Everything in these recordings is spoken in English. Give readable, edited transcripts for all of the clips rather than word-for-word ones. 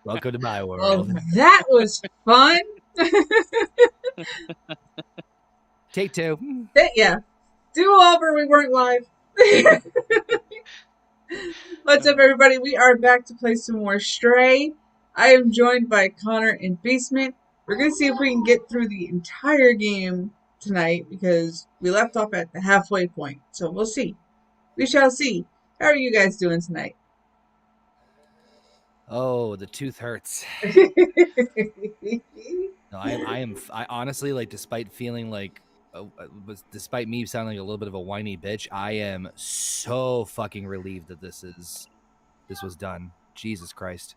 Welcome to my Well, world. that was fun. Take two. Yeah. Do over. We weren't live. What's up, everybody? We are back to play some more Stray. I am joined by Connor and Basement. We're going to see if we can get through the entire game tonight because we left off at the halfway point. So we'll see. We shall see. How are you guys doing tonight? Oh, the tooth hurts. No, I honestly, like, despite feeling like, despite me sounding like a little bit of a whiny bitch, I am so fucking relieved that this was done. Jesus Christ.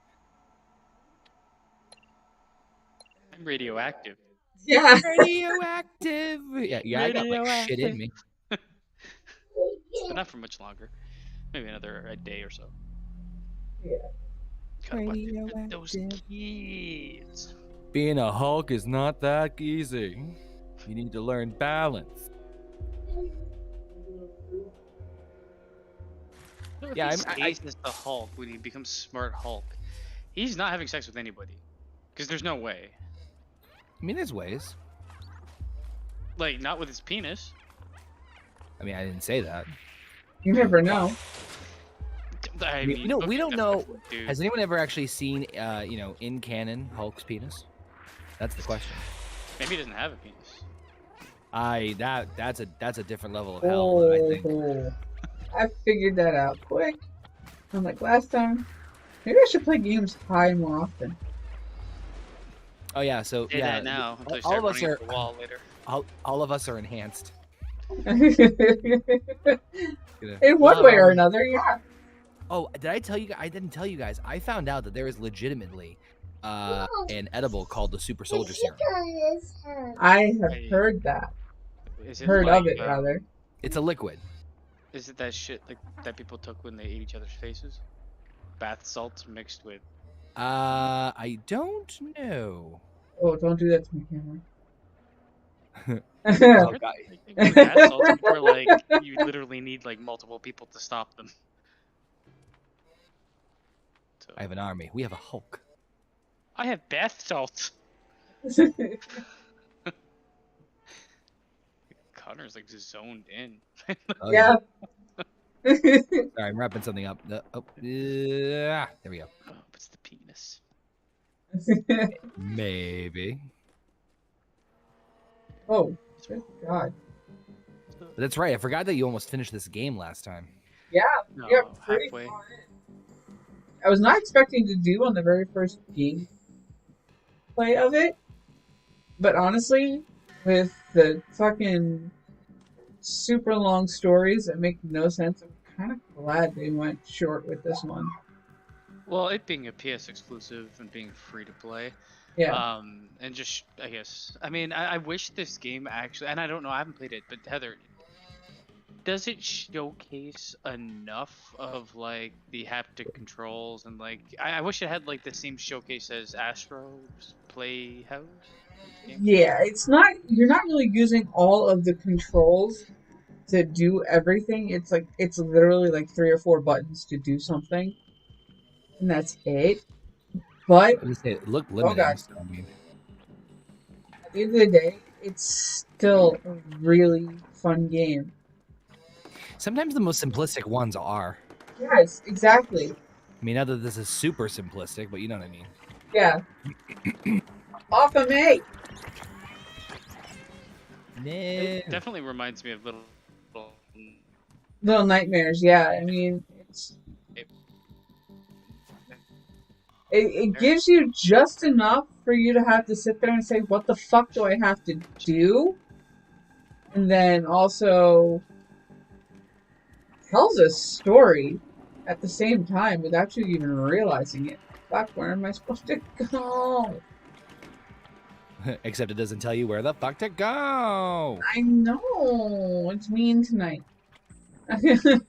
I'm radioactive. Yeah. Radioactive. Yeah, I got like shit in me. But not for much longer. Maybe another day or so. Yeah. Gotta watch those kids. Being a Hulk is not that easy. You need to learn balance. Yeah, he stays as the Hulk when he becomes Smart Hulk. He's not having sex with anybody, because there's no way. I mean, there's ways. Like, not with his penis. I mean, I didn't say that. You never know. I mean, we don't know. Dude. Has anyone ever actually seen, in canon, Hulk's penis? That's the question. Maybe he doesn't have a penis. That's a different level of hell, I think. I figured that out quick. I'm like last time. Maybe I should play games high more often. Oh yeah, so Do yeah, that now. all of us are the wall later. all of us are enhanced. In one way or another, yeah. Oh, did I tell you? I didn't tell you guys. I found out that there is legitimately an edible called the Super Soldier Serum. I have heard that. Heard of it, rather. It's a liquid. Is it that shit like that people took when they ate each other's faces? Bath salts mixed with. I don't know. Oh, don't do that to my camera. Oh, God. Bath salts where like you literally need like multiple people to stop them. So. I have an army. We have a Hulk. I have bath salts. Connor's like just zoned in. Oh, yeah. Sorry, I'm wrapping something up. There we go. Oh, it's the penis. Maybe. Oh, good God. But that's right. I forgot that you almost finished this game last time. Yeah, No, yeah, pretty halfway. far in. I was not expecting to do on the very first game play of it, but honestly, with the fucking super long stories that make no sense, I'm kind of glad they went short with this one. Well, it being a PS exclusive and being free to play. Yeah. And just, I guess, I mean, I wish this game actually, and I don't know, I haven't played it, but Heather, does it showcase enough of like the haptic controls and like, I wish it had like the same showcase as Astro's Playhouse? Yeah, it's not, you're not really using all of the controls to do everything. It's like, it's literally like 3 or 4 buttons to do something. And that's it. But I was say it looked limited. God. So, I mean, at the end of the day, it's still a really fun game. sometimes the most simplistic ones are. Yes, exactly. I mean, not that this is super simplistic, but you know what I mean. Yeah. Off of me! No. It definitely reminds me of Little Nightmares, yeah. I mean, it gives you just enough for you to have to sit there and say, what the fuck do I have to do? And then also tells a story at the same time without you even realizing it. Fuck, where am I supposed to go? Except it doesn't tell you where the fuck to go. I know. It's mean tonight. I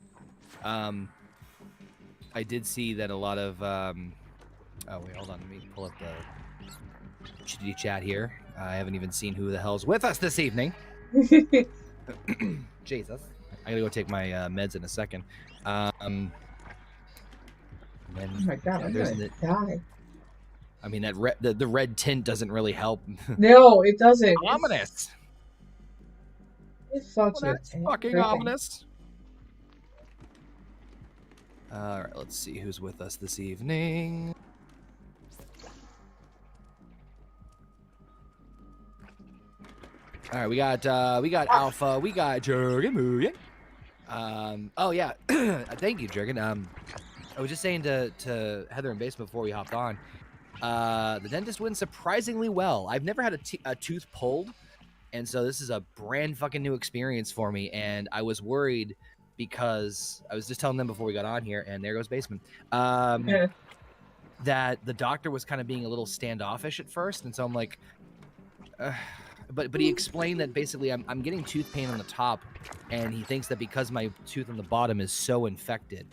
did see that a lot of oh wait, hold on, let me pull up the chitty chat here. I haven't even seen who the hell's with us this evening. Jesus, I gotta go take my meds in a second. And then, Oh my god, I'm there's gonna the. die. I mean, that the red tint doesn't really help. No, it doesn't. Ominous. It's such Well, a that's fucking ominous. All right, let's see who's with us this evening. All right, we got Alpha, we got Jurgen Mugen. Oh yeah, thank you, Jurgen. I was just saying to Heather and Basement before we hopped on. The dentist went surprisingly well. I've never had a tooth pulled, and so this is a brand fucking new experience for me. And I was worried because I was just telling them before we got on here, and there goes Basement. That the doctor was kind of being a little standoffish at first, and so I'm like, but he explained that basically I'm getting tooth pain on the top, and he thinks that because my tooth on the bottom is so infected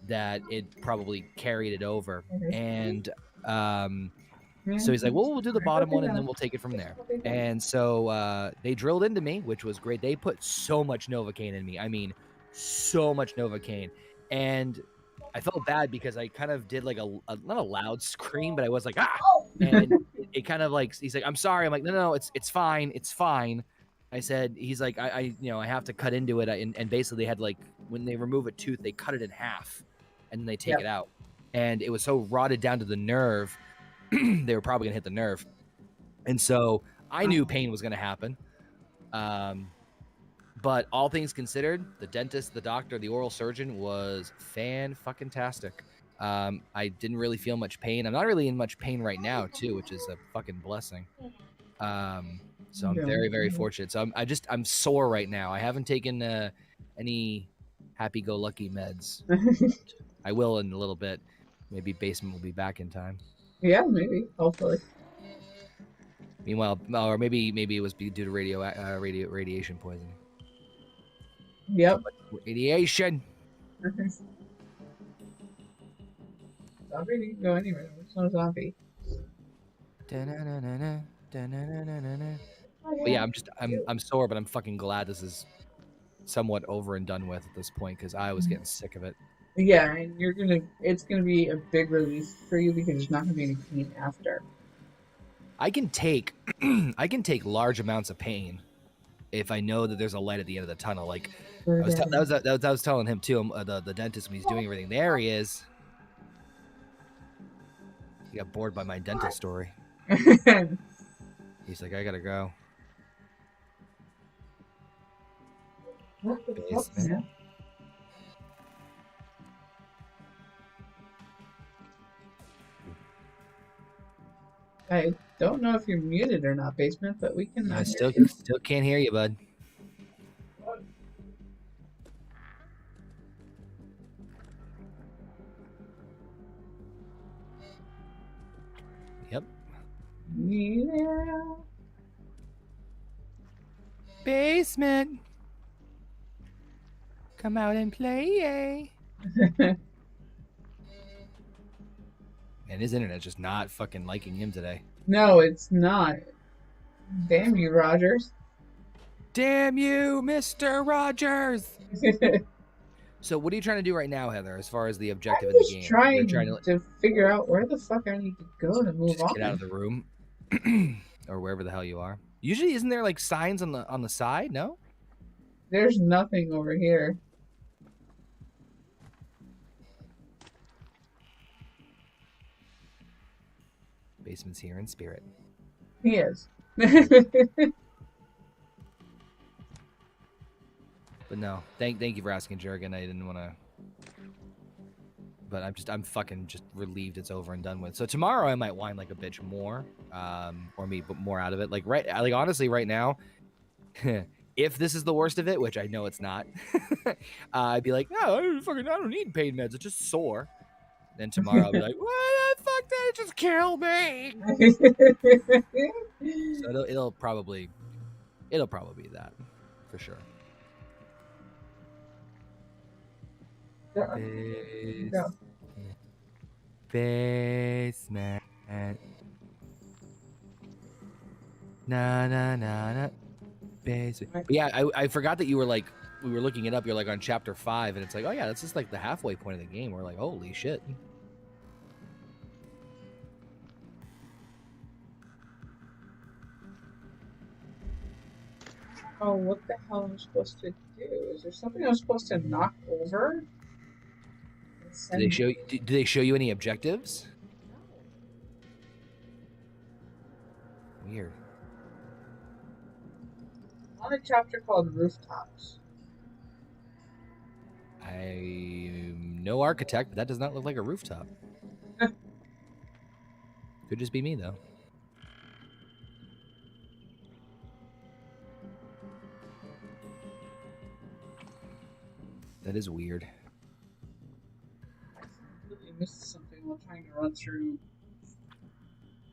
that it probably carried it over. And so he's like, well, we'll do the bottom one and then we'll take it from there. And so they drilled into me, which was great. They put so much Novocaine in me. I mean, so much Novocaine. And I felt bad because I kind of did like not a loud scream, but I was like, ah, and it kind of like, he's like, I'm sorry. I'm like, no, it's fine. It's fine. I said, he's like, I have to cut into it. And basically they had like, when they remove a tooth, they cut it in half and then they take it out. And it was so rotted down to the nerve. They were probably gonna hit the nerve. And so I knew pain was gonna happen. But all things considered, the dentist, the doctor, the oral surgeon was fan-fucking-tastic. I didn't really feel much pain. I'm not really in much pain right now, too, which is a fucking blessing. So I'm very, very fortunate. So I'm sore right now. I haven't taken any happy-go-lucky meds. I will in a little bit. Maybe Basement will be back in time. Yeah, maybe. Hopefully. Meanwhile, or maybe it was due to radiation poisoning. Yep. Radiation. Zombie didn't go anywhere. It's not a zombie. But yeah, I'm sore, but I'm fucking glad this is somewhat over and done with at this point because I was getting sick of it. Yeah, and it's gonna be a big relief for you because there's not gonna be any pain after. I can take large amounts of pain if I know that there's a light at the end of the tunnel. Like I was telling him too. The dentist, when he's doing everything, there he is. He got bored by my dentist story. He's like, I gotta go. Basement. I don't know if you're muted or not, Basement, but we can. I still can't hear you, bud. Yep. Yeah. Basement. Come out and play. And his internet's just not fucking liking him today. No, it's not. Damn you, Rogers. Damn you, Mr. Rogers. So what are you trying to do right now, Heather, as far as the objective of the game? I'm trying to figure out where the fuck I need to go to move on. Get out of the room. Or wherever the hell you are. Usually isn't there like signs on the side? No? There's nothing over here. Basement's here in spirit. He is. But no, thank you for asking, Jurgen. I didn't want to, but I'm fucking just relieved it's over and done with. So tomorrow I might whine like a bitch more, or me put more out of it. Like honestly, right now, if this is the worst of it, which I know it's not, I'd be like, no, I don't need pain meds. It's just sore. Then tomorrow I'll be like, what the fuck? Did it just kill me? So it'll probably be that for sure. Basement. Na. Basement. But yeah, I forgot that you were like, we were looking it up. You're like on chapter 5, and it's like, oh yeah, that's just like the halfway point of the game. We're like, holy shit. Oh, what the hell am I supposed to do? Is there something I'm supposed to knock over? And Do they send show? Do they show you any objectives? Weird. on a chapter called Rooftops. I'm no architect, but that does not look like a rooftop. Could just be me though. That is weird. I completely missed something while trying to run through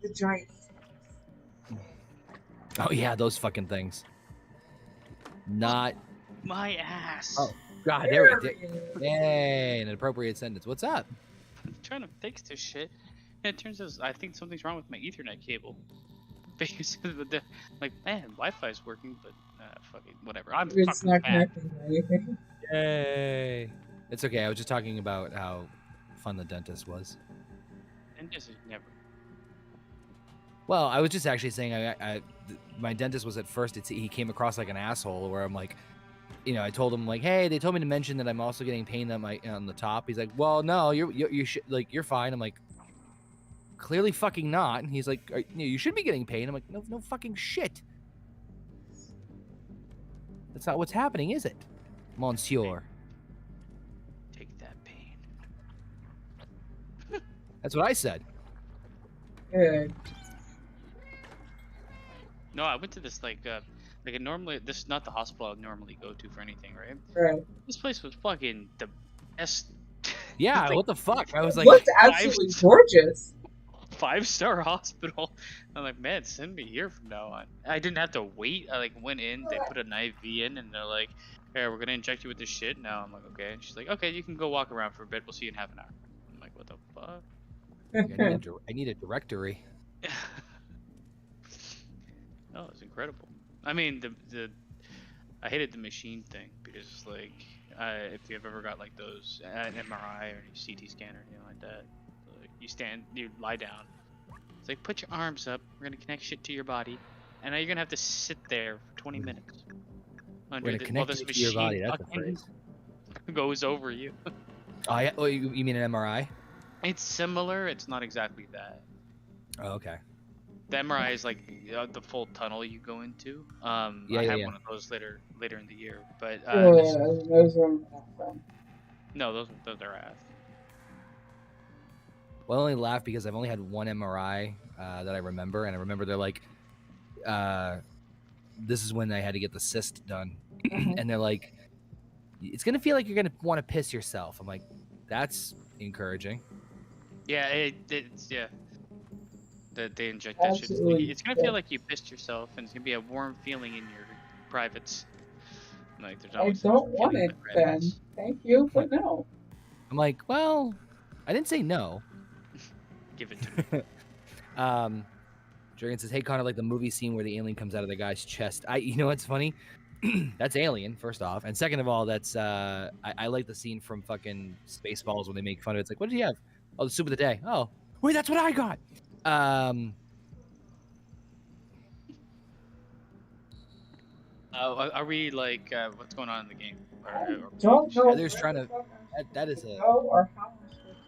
the giant. Oh yeah, those fucking things. Not. My ass. Oh God, there we go. Yay, an appropriate sentence. What's up? I'm trying to fix this shit. And it turns out I think something's wrong with my Ethernet cable. Because like, man, Wi-Fi's working, but fucking whatever. I'm It's fucking not bad. connecting to anything. Yay! It's okay. I was just talking about how fun the dentist was. And this is never. Well, I was just actually saying, my dentist was at first. He came across like an asshole, where I'm like, I told him like, hey, they told me to mention that I'm also getting pain on the top. He's like, well, no, you're fine. I'm like, clearly fucking not. And he's like, you should be getting pain. I'm like, no fucking shit. That's not what's happening, is it, Monsieur? Take that pain. That's what I said. Good. No, I went to this like normally this is not the hospital I would normally go to for anything, right? Right. This place was fucking the best. Yeah, Like, what the fuck? I was like, What's absolutely gorgeous? 5-star hospital. I'm like, man, send me here from now on. I didn't have to wait. I like went in, they put an IV in, and they're like, here, we're gonna inject you with this shit. Now I'm like, okay. And she's like, okay, you can go walk around for a bit. We'll see you in half an hour. I'm like, what the fuck? I need a directory. No, it's incredible. I mean, I hated the machine thing because like, if you've ever got like those an MRI or CT scan or anything like that, like, you lie down. It's like, put your arms up. We're gonna connect shit to your body, and now you're gonna have to sit there for 20 minutes We're under gonna connect this it to your body. machine That's a fucking phrase. goes over you. Oh yeah. Oh, you mean an MRI? It's similar. It's not exactly that. Oh, okay. The MRI is like the full tunnel you go into. Yeah, I yeah, had yeah. one of those later in the year, but Yeah, those are fun. no, those are ass. Well, I only laugh because I've only had one MRI that I remember, and I remember they're like, this is when I had to get the cyst done, and they're like, it's gonna feel like you're gonna want to piss yourself. I'm like, that's encouraging. Yeah, it's yeah. That they inject that shit. Absolutely. It's gonna feel like you pissed yourself, and it's gonna be a warm feeling in your privates. Like there's I always don't want feeling it in my then. privates. Thank you, but no. I'm like, well, I didn't say no. Give it to me. Dragon says, hey, Connor, like the movie scene where the alien comes out of the guy's chest. You know what's funny? That's Alien, first off, and second of all, that's I like the scene from fucking Spaceballs when they make fun of it. It's like, what did you have? Oh, the soup of the day. Oh, wait, that's what I got. Are we like what's going on in the game? Don't know. Heather's trying to. That is a. Go or how I'm supposed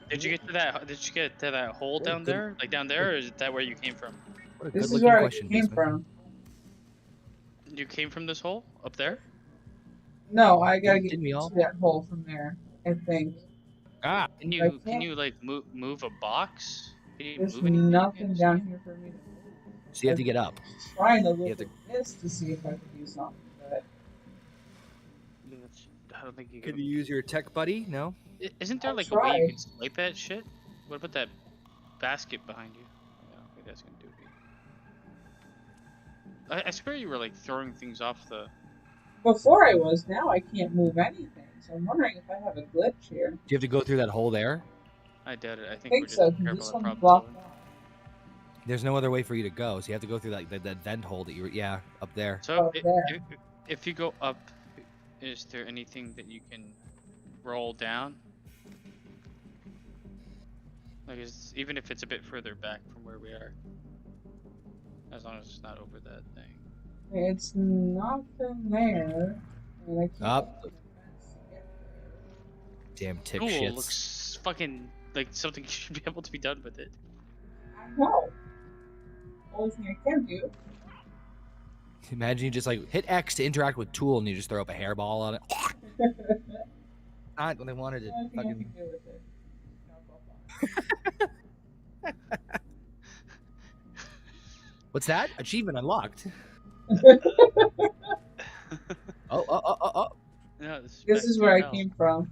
to Did you get to that? Did you get to that hole down there? Like down there, or is that where you came from? What a This is good-looking where question, I came Beastman. from. You came from this hole up there? No, I gotta get Didn't we all? to that hole from there. I think. Ah, Can I you can't- like move a box? Can you There's move anything? nothing down here for me to move. so you have to get up. Trying to look have to- at this to see if I can do something, but I don't think you Can can. you use your tech buddy? No. Isn't there I'll like a way try. you can swipe that shit? What about that basket behind you? I don't think that's gonna do it. I swear you were like throwing things off the. before I was, now I can't move anything. So I'm wondering if I have a glitch here. Do you have to go through that hole there? I doubt it. I I think think we're just so, because terrible this at one's problem blocked solving. off. There's no other way for you to go, so you have to go through that vent hole that you were. Yeah, up there. So Oh, there. if you go up, is there anything that you can roll down? Like, even if it's a bit further back from where we are, as long as it's not over that thing. It's nothing there. And I can't Up. open the fence to get there. Damn tick Cool. shits. Looks fucking like something should be able to be done with it. I know. Only thing I can do. Imagine you just like hit X to interact with Tool and you just throw up a hairball on it. Not when they wanted to Only thing I fucking. can do with it. What's that? Achievement unlocked. Oh. No, This is where I came from.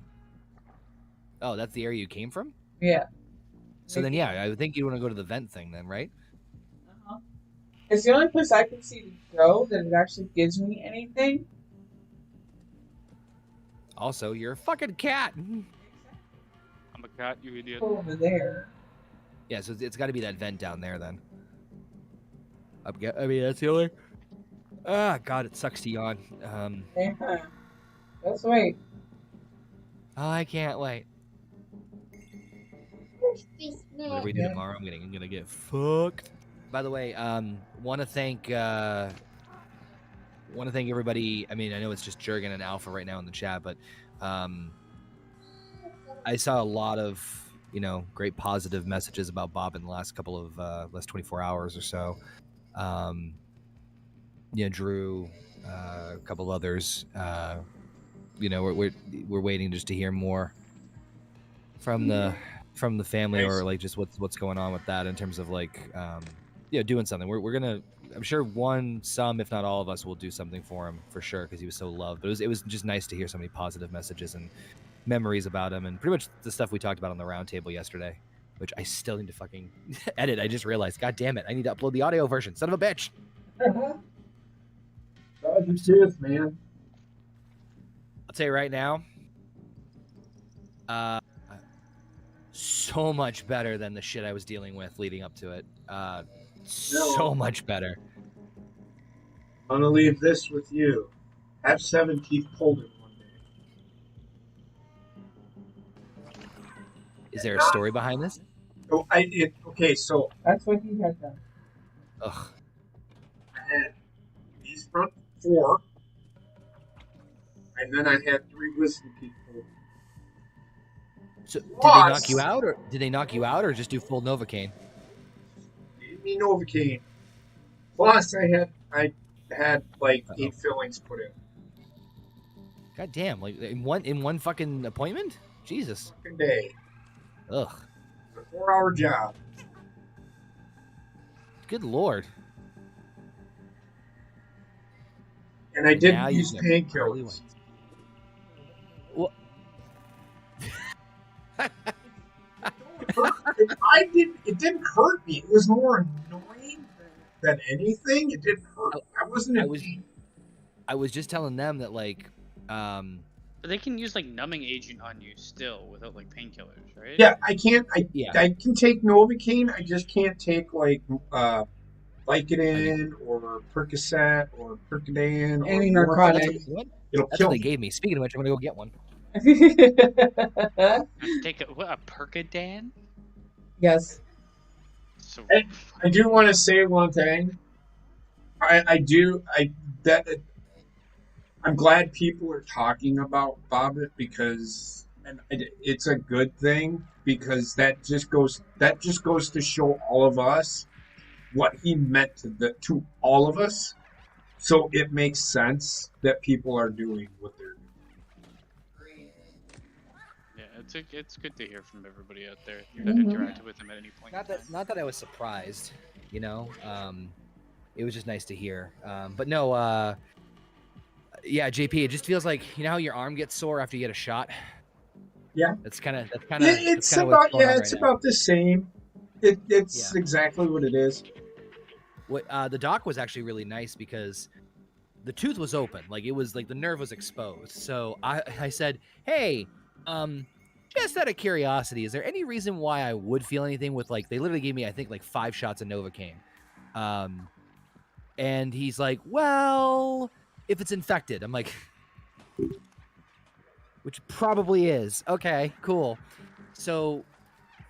Oh, that's the area you came from? Yeah. So then, yeah, I would think you want to go to the vent thing then, right? Uh-huh. It's the only place I can see to go that it actually gives me anything. Also, you're a fucking cat. I'm a cat, you idiot. Over there. Yeah, so it's got to be that vent down there then. I mean, that's the only. Ah, God, it sucks to yawn. Yeah. Let's wait. Oh, I can't wait. Whatever we do Yeah. tomorrow, I'm gonna get fucked. By the way, want to thank everybody. I mean, I know it's just Jurgen and Alpha right now in the chat, but I saw a lot of great positive messages about Bob in the last couple of last 24 hours or so. Drew, a couple others. We're waiting just to hear more from the family, or like just what's going on with that in terms of like doing something. We're gonna, I'm sure some if not all of us will do something for him for sure, because he was so loved. But it was just nice to hear so many positive messages and memories about him, and pretty much the stuff we talked about on the roundtable yesterday, which I still need to fucking edit. I just realized, god damn it, I need to upload the audio version. Son of a bitch. God, you serious, man? I'll tell you right now, so much better than the shit I was dealing with leading up to it. So much better. I'm gonna leave this with you. Have 7 teeth pulled in one day. Is there a story behind this? Oh, okay, so That's what he had done. Ugh. I had these front 4, and then I had 3 wisdom teeth pulled. So did they knock you out, or just do full Novocaine? Gave me Novocaine. Plus, I had like 8 fillings put in. God damn! Like in one fucking appointment? Jesus. Fucking day. Ugh. A 4-hour job. Good lord. And I Now didn't you use get pearly painkillers. whites. What? It didn't hurt me. It was more annoying than anything. It didn't hurt. I wasn't in pain. I was just telling them that like, But they can use like numbing agent on you still without like painkillers, right? Yeah, I can't. Yeah. I can take Novocaine. I just can't take like Vicodin or Percocet or Percodan or Any Norco. narcotic. It'll That's kill what they me. gave me. Speaking of which, I'm gonna go get one. Take a Percodan. Yes. So Hey, I do want to say one thing. I'm glad people are talking about Bobbitt, because it's a good thing, because that just goes to show all of us what he meant to all of us. So it makes sense that people are doing what they're doing. yeah, it's good to hear from everybody out there that Mhm. interacted with him at any point. Not that I was surprised, it was just nice to hear. But no, yeah, JP, it just feels like how your arm gets sore after you get a shot. Yeah. That's kind of It's about the same. It's Yeah. exactly what it is. What the doc was actually really nice, because the tooth was open, like it was like the nerve was exposed. So I said, hey, just out of curiosity, is there any reason why I would feel anything with, like, they literally gave me I think like 5 shots of Novocaine, and he's like, well, if it's infected. I'm like, which probably is. Okay, cool. So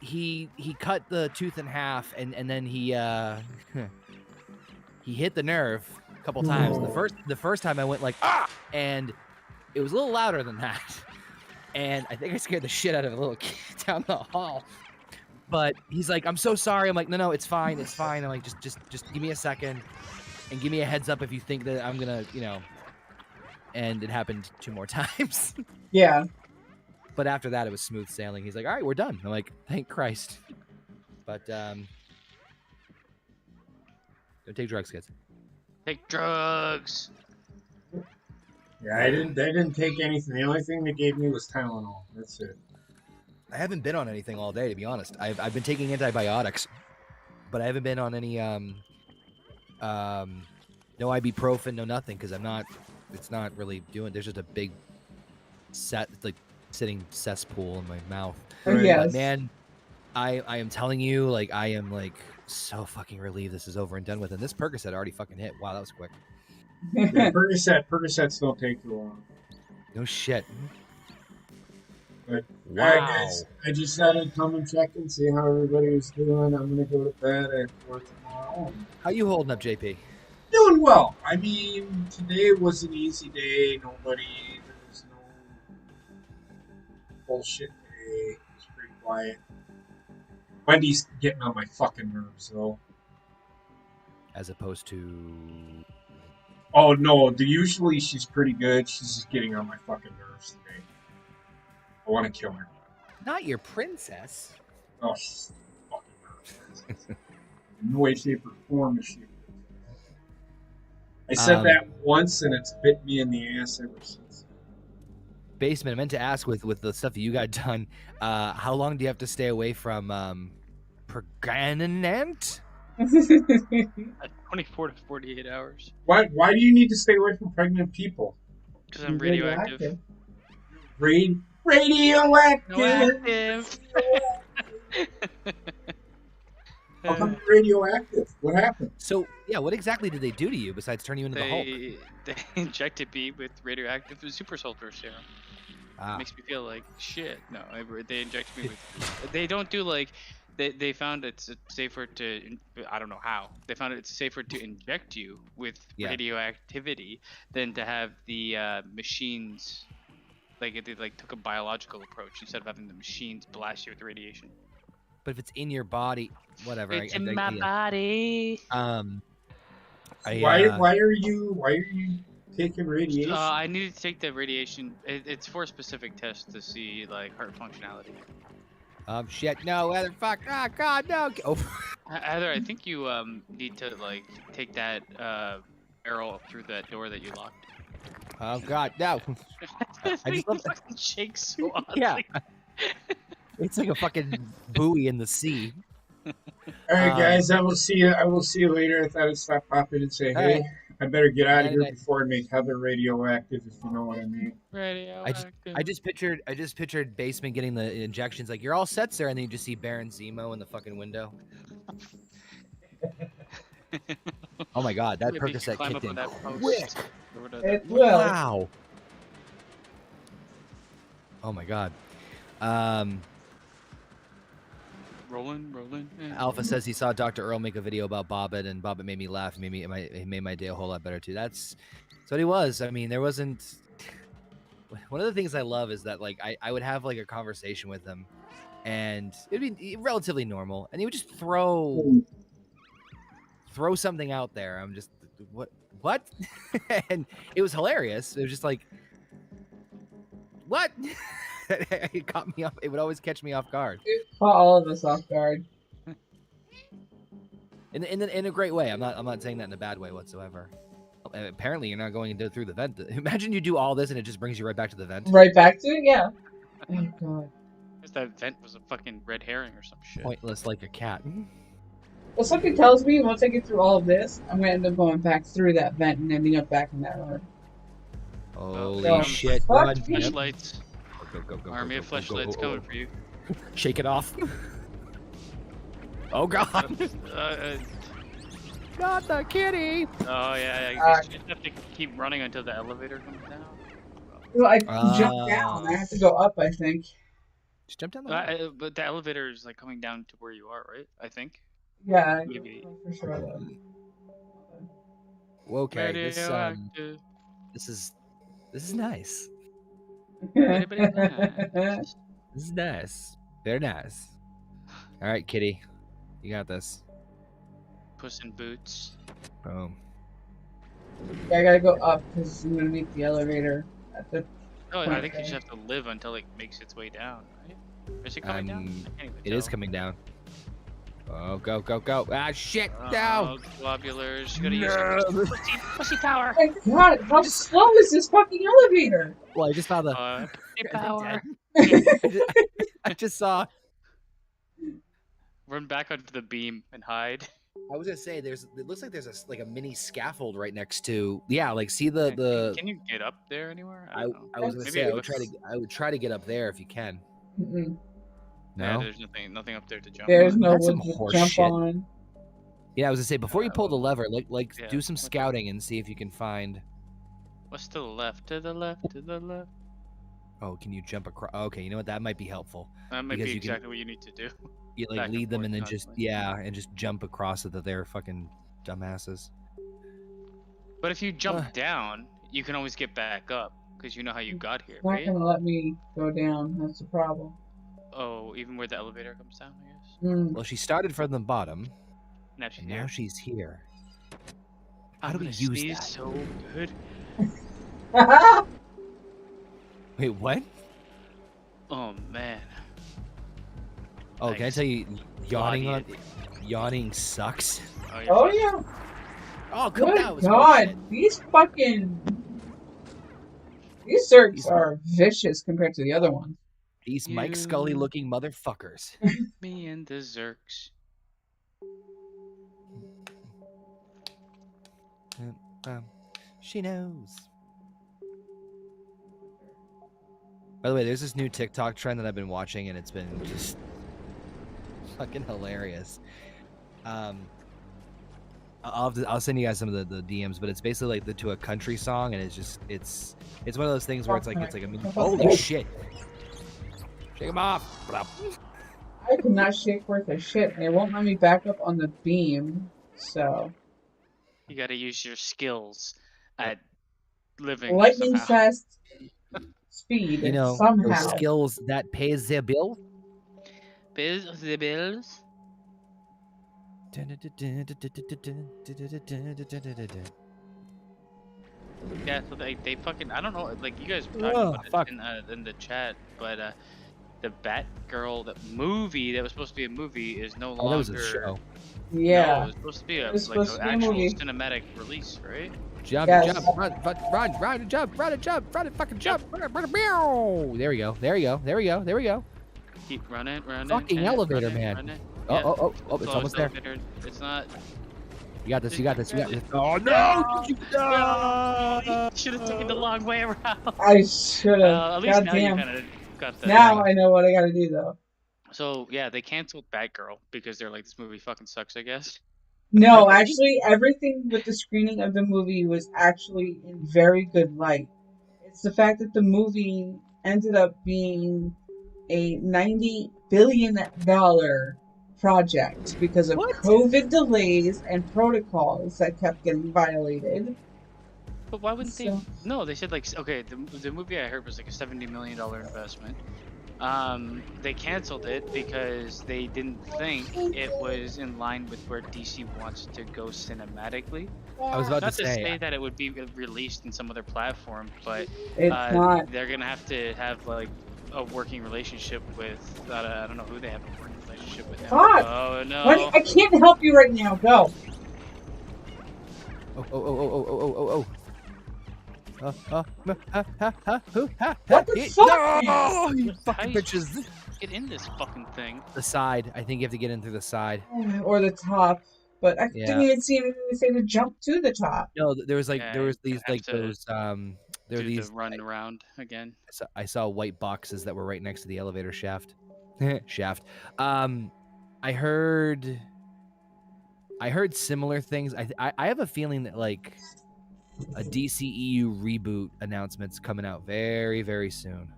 he cut the tooth in half, and then he hit the nerve, couple times. The first time I went like and it was a little louder than that. And I think I scared the shit out of a little kid down the hall. But he's like, I'm so sorry. I'm like, no, it's fine. It's fine. I'm like, just give me a second and give me a heads up if you think that I'm gonna, and it happened 2 more times. Yeah. But after that, it was smooth sailing. He's like, all right, we're done. I'm like, thank Christ. But don't take drugs, kids. Take drugs. Yeah, I didn't take anything. The only thing they gave me was Tylenol. That's it. I haven't been on anything all day, to be honest. I've been taking antibiotics, but I haven't been on any no ibuprofen, no nothing, because it's not really doing. There's just a big sitting cesspool in my mouth. Yes. But man, I am telling you, like, I am like so fucking relieved this is over and done with. And this Percocet already fucking hit. Wow, that was quick. Yeah, Percocets don't take too long. No shit. But Wow. all right, guys, I just thought I'd come and check and see how everybody was doing. I'm gonna go to bed at work tomorrow. How you holding up, JP? Doing well. I mean, today was an easy day. There was no bullshit today. It was pretty quiet. Wendy's getting on my fucking nerves, though. As opposed to... Oh, no. Usually she's pretty good. She's just getting on my fucking nerves today. I want to kill her. Not your princess. Oh, she's fucking nerves. No way, shape, or form is she. I said that once, and it's bit me in the ass ever since. Basement, I meant to ask with the stuff that you got done, how long do you have to stay away from pregnant? 24 to 48 hours. Why do you need to stay away from pregnant people? Because I'm radioactive. Radioactive. How come you're radioactive? What happened? So, yeah, what exactly did they do to you besides turn you into the Hulk? They injected me with radioactive super soldier serum. Makes me feel like shit. No, they injected me with... They don't do like... They found it's safer to... I don't know how. They found it's safer to inject you with radioactivity than to have the machines... Like, they took a biological approach instead of having the machines blast you with radiation. But if it's in your body, whatever. It's in my body. Why are you taking radiation? I needed to take the radiation. It's for a specific test to see like heart functionality. Shit, no, Heather, fuck, oh god, no. Oh. Heather, I think you need to like take that arrow through that door that you locked. Oh god, no. I just love fucking shakes so oddly. Yeah. It's like a fucking buoy in the sea. All right, guys. I will see you later. I thought I'd stop popping and say, hey, I better get out of here before I make Heather radioactive, if you know what I mean. Radioactive. I just pictured Basement getting the injections. Like, you're all set, sir, and then you just see Baron Zemo in the fucking window. Oh my god, that Percocet kicked in quick. It will. Wow. Oh my god. Rolling. Alpha says he saw Dr. Earl make a video about Bobbit, and Bobbit made me laugh. It made my day a whole lot better too. That's what he was. I mean, there wasn't. One of the things I love is that like I would have like a conversation with him, and it'd be relatively normal, and he would just throw something out there. I'm just what, and it was hilarious. It was just like what. It caught me off. It would always catch me off guard. It caught all of us off guard. In a great way. I'm not saying that in a bad way whatsoever. Apparently, you're not going through the vent. Imagine you do all this and it just brings you right back to the vent. Right back to it, yeah. Oh god. Because that vent was a fucking red herring or some shit. Pointless like a cat. Well, something tells me once I get through all of this, I'm gonna end up going back through that vent and ending up back in that room. Holy shit! Flashlights. Go, Army of flashlights coming for you. Shake it off. Oh god! Not the kitty! Oh yeah, you just have to keep running until the elevator comes down. Well, I jumped down. I have to go up, I think. Just jump down the but the elevator is like coming down to where you are, right? I think. Yeah, maybe. for sure. Okay, Radioactive. this is nice. Very, very nice. This is nice. Very nice. All right, Kitty, you got this. Puss in Boots. Boom. Yeah, I gotta go up because I'm gonna meet the elevator at the. Oh, I point think you just there. have to live until it makes its way down, right? Or is it coming down? I can't even It is tell. coming down. Oh, go, go, go! Ah, shit! Oh, No! globulars. You gotta use No. your pussy power. Oh my god, how slow is this fucking elevator? Well, I just found the. Pussy power. I just saw. Run back onto the beam and hide. I was gonna say, it looks like there's a mini scaffold right next to. Yeah, like see the. Can you get up there anywhere? I I, don't know. I was gonna Maybe say it I would try to get up there if you can. Mm-mm. Yeah, No. there's nothing up there to jump There's on. no That's wood some to horse jump shit. on. Yeah, I was gonna say before you pull the lever, Yeah, do some okay. scouting and see if you can find. What's to the left? To the left. To the left. Oh, can you jump across? Okay, you know what? That might be helpful. That might Because be you can- exactly what you need to do. You Back like and lead them forth and then just constantly. and just jump across it that they're fucking dumbasses. But if you jump Ugh. down, you can always get back up because you know how you got here, It's not right? gonna let me go down. That's the problem. Oh, even where the elevator comes down, I guess. Mm. Well, she started from the bottom, Now she's and here. now she's here. How I'm do we gonna use sneeze that? so good. Wait, what? Oh man. Oh, can I Nice. tell you, yawning sucks. you're Oh fine. yeah. Oh, come Good down. God, these Zurks are vicious compared to the other ones. These Mike Scully You- looking motherfuckers. Me and the Zurks. She knows. By the way, there's this new TikTok trend that I've been watching, and it's been just fucking hilarious. I'll send you guys some of the DMs, but it's basically like to a country song, and it's one of those things where it's like holy shit, shake them off. I cannot shake worth a shit, and it won't let me back up on the beam. So You gotta use your skills at living lightning somehow. fast speed You know, somehow. those skills that pays their bill. Bills, the bills. Yeah, so they fucking, I don't know, like you guys were talking Oh, about fuck. it in the chat, but the Batgirl, the movie that was supposed to be a movie is no Oh, that longer. was a show. No, Yeah. it was supposed to be It was supposed to be a actual movie. cinematic release, right? Jump, Yes. jump, run, jump, fucking jump. There we go. There we go. There we go. There we go. Keep running. Fucking and elevator, running, man. running. Oh, Yeah. oh, it's Close almost there. elevator. It's not. You got this. You got this. You got this. Oh no! Should have taken the long way around. I should have. At least now you Goddamn. kind of got the. Now I know what I gotta do though. So yeah, they canceled Batgirl because they're like, this movie fucking sucks, I guess. No, actually, everything with the screening of the movie was actually in very good light. It's the fact that the movie ended up being a $90 billion project because of What? COVID delays and protocols that kept getting violated. But why wouldn't they? So- No, they said like, okay, the movie I heard was like a $70 million investment. They canceled it because they didn't think it was in line with where DC wants to go cinematically. I was about Not to to say. say that it would be released in some other platform, but It's not. they're gonna have to have like a working relationship with. I don't know who they have a working relationship with. Now. Fuck! Oh no! Honey, I can't help you right now. Go. Oh. What the fuck? No, you How fucking you bitches. Get in this fucking thing. The side. I think you have to get in through the side. Or the top. But I Yeah. didn't even see anything to say to jump to the top. No, there was Yeah, these have to there were Do these the run around again. I saw white boxes that were right next to the elevator shaft. Shaft. I heard similar things. I have a feeling that like a DCEU reboot announcement's coming out very, very soon.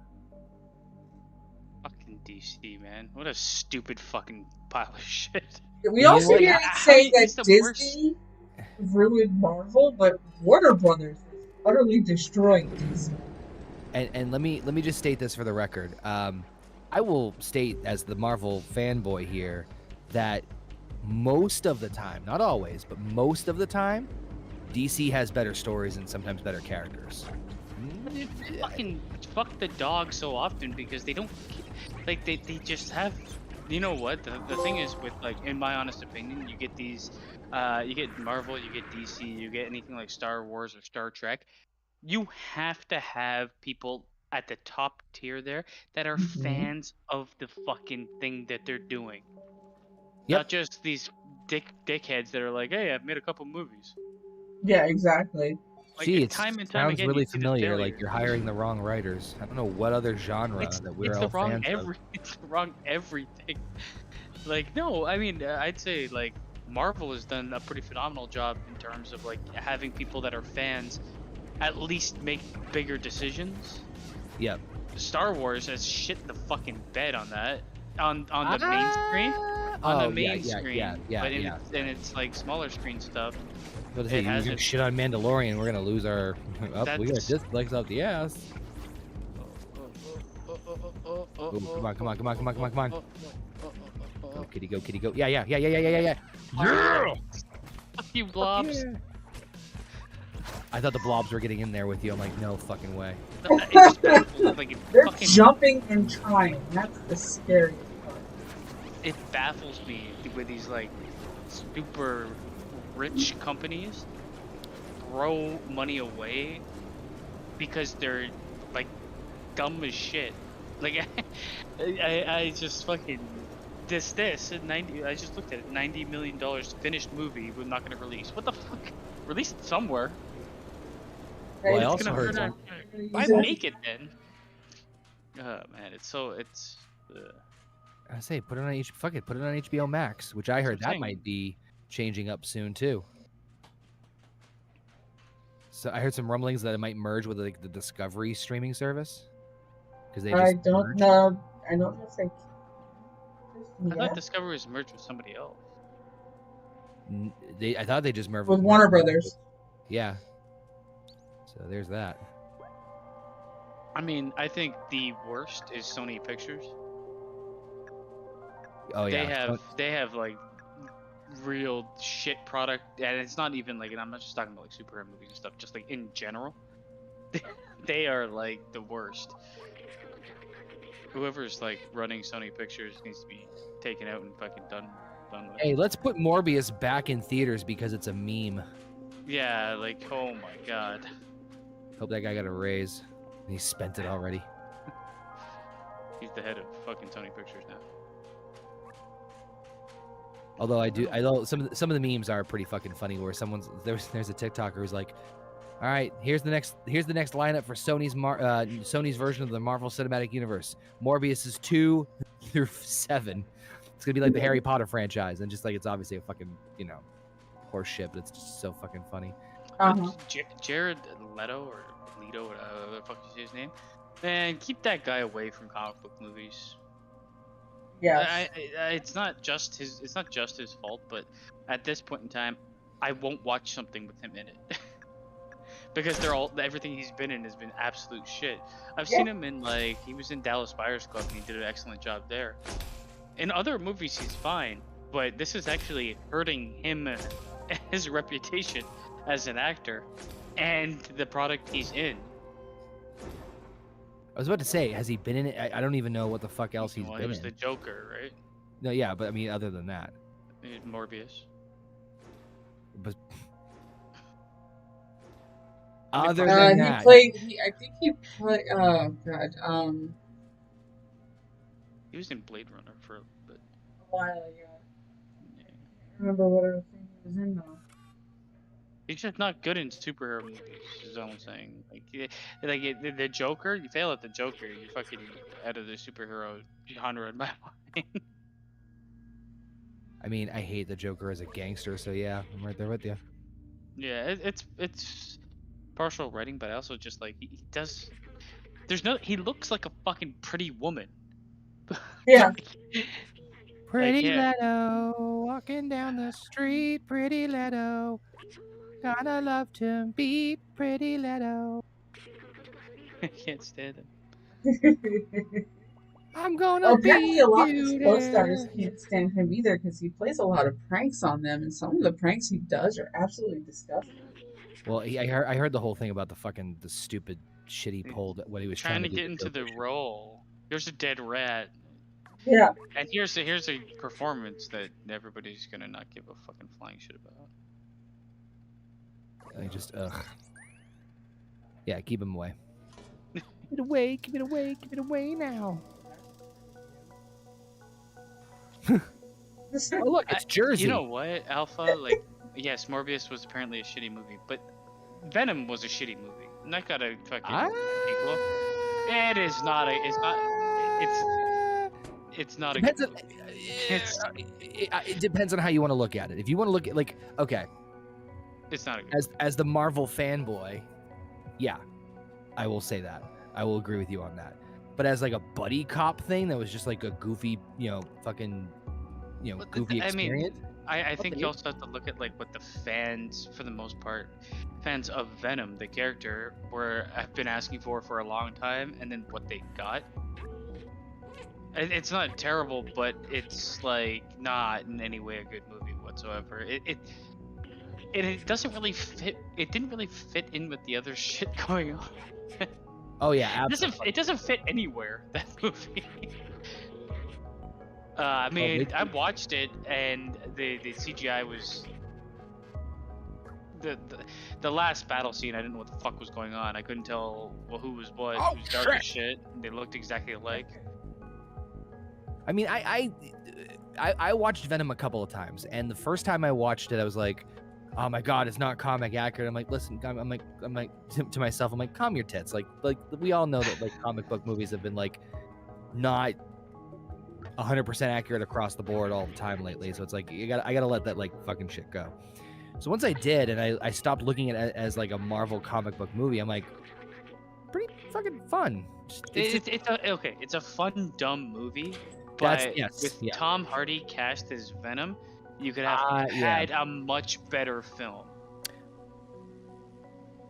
Fucking DC, man. What a stupid fucking pile of shit. We You know also what? hear it How say you- that it's the worst. Disney ruined Marvel, but Warner Brothers is utterly destroying DC. And let me just state this for the record. I will state as the Marvel fanboy here that most of the time, not always, but most of the time, DC has better stories and sometimes better characters. Fucking fuck the dog so often because they don't like they just have, you know what, the thing is with, like, in my honest opinion, you get these you get Marvel, you get DC, you get anything like Star Wars or Star Trek, you have to have people at the top tier there that are Mhm. fans of the fucking thing that they're doing, Yep. not just these dickheads that are like, hey, I've made a couple movies. Yeah, exactly. Like, Gee, it time and time sounds again you really see this familiar. failure. Like you're hiring the wrong writers. I don't know what other genre that we're It's all the wrong fans of. it's the wrong everything. Like, no, I mean, I'd say like Marvel has done a pretty phenomenal job in terms of like having people that are fans at least make bigger decisions. Yep. Star Wars has shit the fucking bed on that on the main screen. On the main screen, but in its like smaller screen stuff, What to say? it You're has gonna its shit on Mandalorian. We're gonna lose our. Oh, we got that's dislikes out the ass. Ooh, come on, come on, come on, come on, come on, come on. Go, kitty, go, kitty, go. Yeah. Yeah! Fuck you, blobs. Yeah. I thought the blobs were getting in there with you. I'm like, no fucking way. No, it just baffles, like, They're fucking jumping and trying. That's the scariest part. it baffles me with these like super rich companies throw money away because they're like dumb as shit. Like I just fucking this at 90. I just looked at it. $90 million finished movie. We're not gonna release. What the fuck? Release it somewhere. Well, I Right? also Gonna heard hurt our- Use Why it- make it then? Oh man, it's. I say, put it on fuck it, put it on HBO Max, which I heard That's what I'm that saying. might be changing up soon too. So I heard some rumblings that it might merge with like the Discovery streaming service because they I just don't merged. know. I don't know if they. I Yeah. thought Discovery was merged with somebody else. I thought they just merged With Warner Brothers. Yeah. So there's that. I mean, I think the worst is Sony Pictures. Oh yeah. They have like real shit product, and it's not even like, and I'm not just talking about like superhero movies and stuff, just like in general. They are like the worst. Whoever's like running Sony Pictures needs to be taken out and fucking done with. Hey, let's put Morbius back in theaters because it's a meme. Yeah, like, oh my god. Hope that guy got a raise. He spent it already. He's the head of fucking Sony Pictures now. Although I know some of the memes are pretty fucking funny. Where there's a TikToker who's like, "All right, here's the next lineup for Sony's version of the Marvel Cinematic Universe. Morbius is 2 through 7. It's gonna be like the Harry Potter franchise, and just like it's obviously a fucking horse shit, but it's just so fucking funny." Uh-huh. Jared Leto or Leto, whatever the fuck is his name? Man, keep that guy away from comic book movies. Yeah. It's not just his fault, but at this point in time, I won't watch something with him in it because everything he's been in has been absolute shit. I've seen him in like he was in Dallas Buyers Club and he did an excellent job there. In other movies, he's fine, but this is actually hurting him, his reputation as an actor, and the product he's in. I was about to say, has he been in it? I don't even know what the fuck else he's Well, been he was in. the Joker, right? No, yeah, but I mean, other than that, Morbius. but I mean, other than He that, played. I think he played. Oh god. He was in Blade Runner for a bit. A while ago. Yeah. I don't remember what other thing he was in though. He's just not good in superhero movies, is all I'm saying. The Joker, you fail at the Joker, you're fucking out of the superhero genre in my mind. I mean, I hate the Joker as a gangster, so yeah, I'm right there with you. Yeah, it's partial writing, but I also just like he does. He looks like a fucking pretty woman. Yeah. Pretty yeah. Leto, walking down the street, Pretty Leto. Gotta love to beat Pretty Leto. I can't stand him. I'm gonna Apparently, a beat lot of his you co-stars there. can't stand him either because he plays a lot of pranks on them, and some of the pranks he does are absolutely disgusting. Well, I heard the whole thing about the stupid shit he pulled what he was Trying to do get with into the Joker. role. There's a dead rat. Yeah. And here's a performance that everybody's gonna not give a fucking flying shit about. I just yeah, keep him away. Keep it away, keep it away, keep it away now. This- Oh look, it's Jersey. You know what, Alpha? Like, yes, Morbius was apparently a shitty movie, but Venom was a shitty movie. And that got a fucking equal. It is not a. It's not. It's not a. Depends Good on, movie. It's it depends on how you want to look at it. If you want to look at like, okay, it's not a good. as the Marvel fanboy, yeah, I will say that. I will agree with you on that. But as like a buddy cop thing that was just like a goofy, fucking, But goofy I mean, experience. I think Okay. you also have to look at like what the fans, for the most part, fans of Venom, the character, have been asking for a long time, and then what they got. It's not terrible, but it's like not in any way a good movie whatsoever. It doesn't really fit. It didn't really fit in with the other shit going on. Oh yeah, absolutely. It doesn't fit anywhere, that movie. I mean, I watched it, and the CGI was the last battle scene. I didn't know what the fuck was going on. I couldn't tell who was what. Oh, it was dark as shit. They looked exactly alike. I mean, I watched Venom a couple of times, and the first time I watched it, I was like, "Oh my god, it's not comic accurate." I'm like, "Listen," I'm like to myself, I'm like, "Calm your tits." Like we all know that like comic book movies have been like not 100% accurate across the board all the time lately. So it's like I gotta let that like fucking shit go. So once I did, and I stopped looking at it as like a Marvel comic book movie, I'm like, pretty fucking fun. It's a fun dumb movie. But yes, with yeah. Tom Hardy cast as Venom, you could have had a much better film.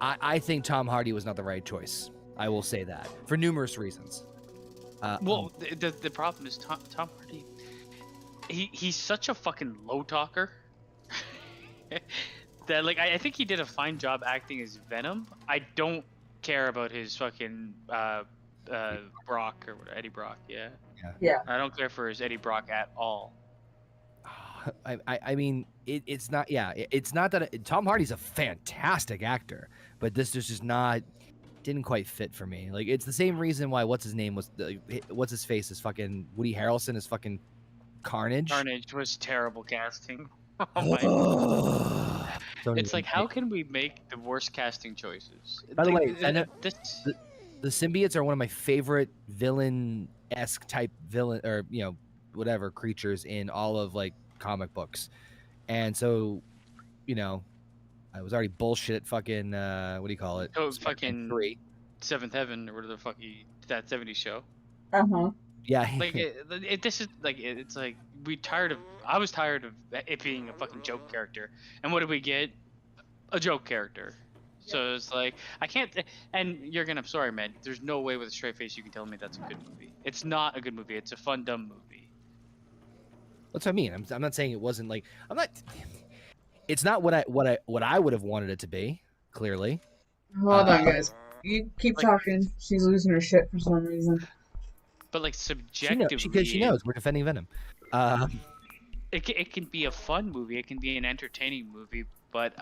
I think Tom Hardy was not the right choice. I will say that for numerous reasons. Well, the problem is Tom Hardy. He's such a fucking low talker that like I think he did a fine job acting as Venom. I don't care about his fucking Brock or what, Eddie Brock. Yeah. I don't care for his Eddie Brock at all. I mean, it's not. Yeah, it's not that Tom Hardy's a fantastic actor, but this just not didn't quite fit for me. Like it's the same reason why what's his name was what's his face is fucking Woody Harrelson is fucking Carnage. Carnage was terrible casting. Oh my. It's like, how can we make the worst casting choices? By the way, the symbiotes are one of my favorite villain-esque type villain or whatever creatures in all of like comic books. And so, I was already bullshit fucking what do you call it? Oh, fucking 3. Seventh Heaven or whatever the fuck that 70s show. Uh-huh. Yeah. Like this is like it's like I was tired of it being a fucking joke character. And what did we get? A joke character. So it's like I can't. And I'm sorry, man. There's no way with a straight face you can tell me that's a good movie. It's not a good movie. It's a fun dumb movie. That's what I mean. I'm not saying it wasn't like I'm not. It's not what I would have wanted it to be. Clearly. Hold on, guys. You keep talking. She's losing her shit for some reason. But like subjectively, because she knows we're defending Venom. It can be a fun movie. It can be an entertaining movie. But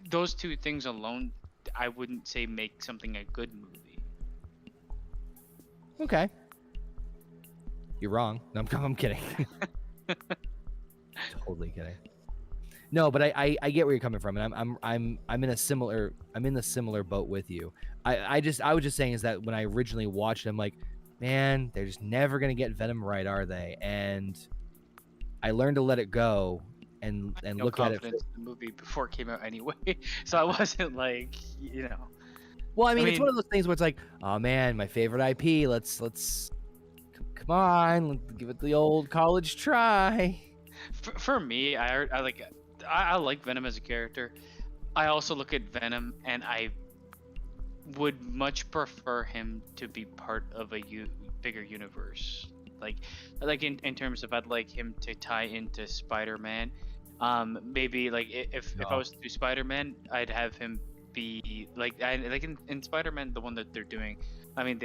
those two things alone, I wouldn't say make something a good movie. Okay. You're wrong. No, I'm kidding. Totally kidding. No, but I get where you're coming from, and I'm in a similar boat with you. I was just saying is that when I originally watched it, I'm like, man, they're just never gonna get Venom right, are they? And I learned to let it go and look at it. In the movie before it came out anyway, so I wasn't like, Well, I mean, it's one of those things where it's like, oh man, my favorite IP. Come on, let's give it the old college try. For me, I like Venom as a character. I also look at Venom and I would much prefer him to be part of a bigger universe. Like in terms of I'd like him to tie into Spider-Man. Maybe like if I was to do Spider-Man, I'd have him be like in Spider-Man, the one that they're doing. I mean,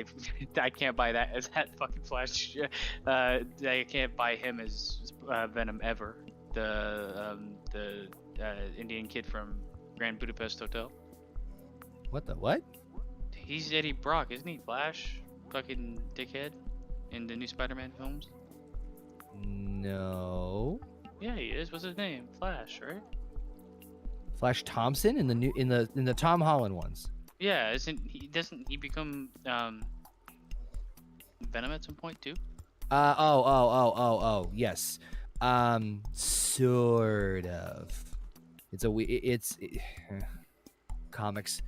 I can't buy that as that fucking Flash. I can't buy him as Venom ever. The Indian kid from Grand Budapest Hotel. What the what? He's Eddie Brock, isn't he? Flash, fucking dickhead, in the new Spider-Man films. No. Yeah, he is. What's his name? Flash, right? Flash Thompson in the Tom Holland ones. Yeah, doesn't he become Venom at some point too? Yes. Sort of. It's comics.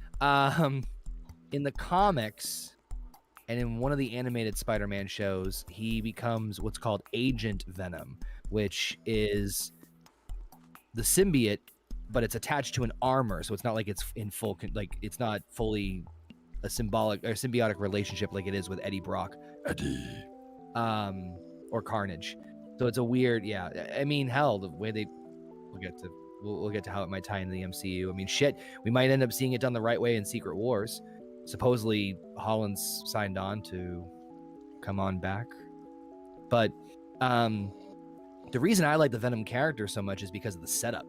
In the comics and in one of the animated Spider-Man shows, he becomes what's called Agent Venom, which is the symbiote, but it's attached to an armor, so it's not like it's in full, like it's not fully a symbolic or symbiotic relationship like it is with Eddie Brock, or Carnage. So it's a weird, yeah. I mean, hell, the way we'll get to how it might tie into the MCU. I mean, shit, we might end up seeing it done the right way in Secret Wars. Supposedly, Holland's signed on to come on back, but the reason I like the Venom character so much is because of the setup,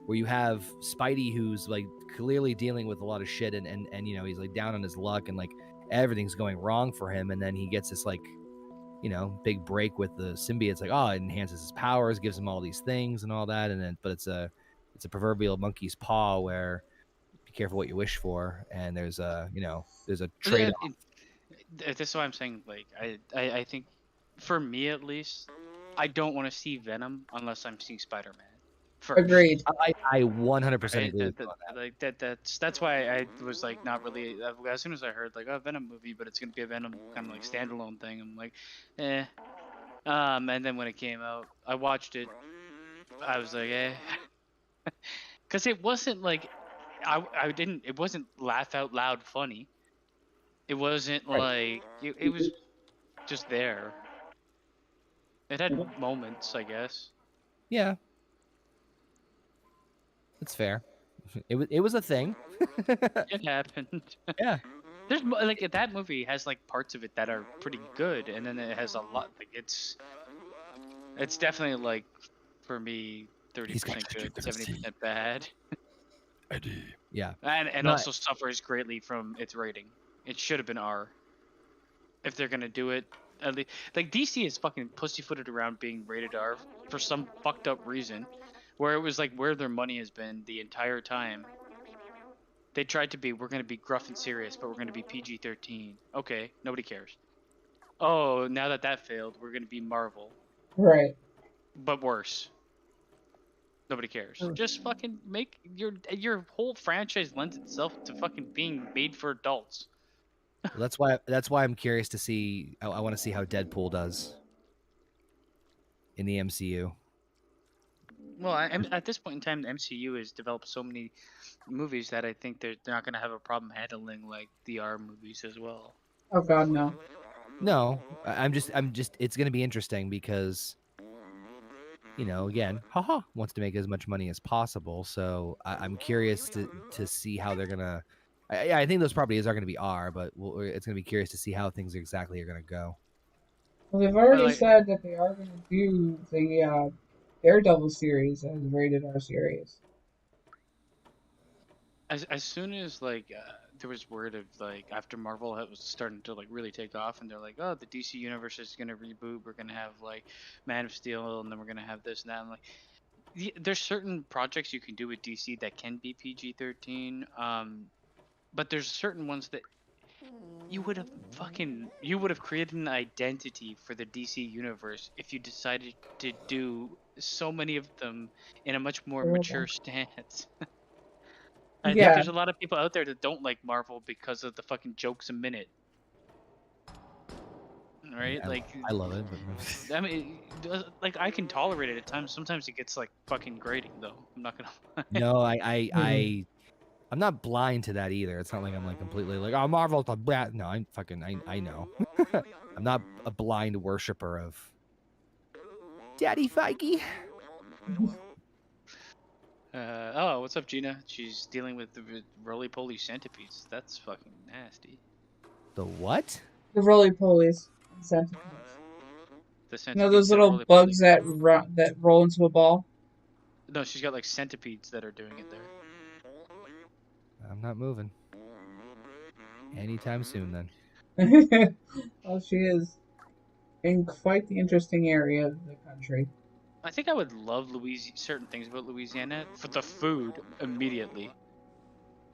where you have Spidey, who's like clearly dealing with a lot of shit, and you know, he's like down on his luck, and like everything's going wrong for him, and then he gets this like, you know, big break with the symbiote. It's like, oh, it enhances his powers, gives him all these things and all that, and then but it's a proverbial monkey's paw where be careful what you wish for, and there's a trade off. That's why I'm saying, like, I think for me at least, I don't want to see Venom unless I'm seeing Spider-Man first. Agreed. I 100% Right? agree with you on that. That's why I was like not really, as soon as I heard like, oh, Venom movie, but it's gonna be a Venom kind of like standalone thing, I'm like, eh. And then when it came out, I watched it. I was like, eh, because it wasn't like it wasn't laugh out loud funny. It wasn't like it was just there. It had moments, I guess. Yeah, it's fair. It was a thing. It happened. Yeah. There's like that movie has like parts of it that are pretty good, and then it has a lot like it's definitely like for me 30% good, 70% bad. Yeah. And also suffers greatly from its rating. It should have been R. If they're gonna do it, at least like DC is fucking pussyfooted around being rated R for some fucked up reason, where it was like where their money has been the entire time. They tried to be, we're gonna be gruff and serious, but we're gonna be PG-13. Okay, nobody cares. Oh, now that failed, we're gonna be Marvel. Right. But worse. Nobody cares. Just fucking make your whole franchise lends itself to fucking being made for adults. That's why I'm curious to see. I want to see how Deadpool does in the MCU. Well, at this point in time, the MCU has developed so many movies that I think they're not gonna have a problem handling like the R movies as well. Oh God, no. No, I'm just. It's gonna be interesting because, you know, again, wants to make as much money as possible. So I'm curious to see how they're gonna. I think those properties are going to be R, but it's going to be curious to see how things exactly are going to go. Well, they've already said that they are going to do the Daredevil series as a rated R series. As soon as like there was word of like after Marvel was starting to like really take off, and they're like, oh, the DC universe is going to reboot. We're going to have like Man of Steel, and then we're going to have this and that. I'm like, there's certain projects you can do with DC that can be PG-13. But there's certain ones that you would have created an identity for the DC universe if you decided to do so many of them in a much more mature stance. I think there's a lot of people out there that don't like Marvel because of the fucking jokes a minute. right? I love it, but I mean, like I can tolerate it at times. Sometimes it gets like fucking grating, though. I'm not gonna lie. no, I'm not blind to that either. It's not like I'm like completely like, oh, Marvel's a brat. No, I'm fucking I know. I'm not a blind worshiper of Daddy Feige. Oh, what's up, Gina? She's dealing with the roly-poly centipedes. That's fucking nasty. The what? The roly-polies. Centipedes. The You centipedes. know those that little roly-poly. bugs that roll into a ball? No, she's got like centipedes that are doing it there. I'm not moving. Anytime soon, then. Well, she is in quite the interesting area of the country. I think I would love certain things about Louisiana for the food immediately.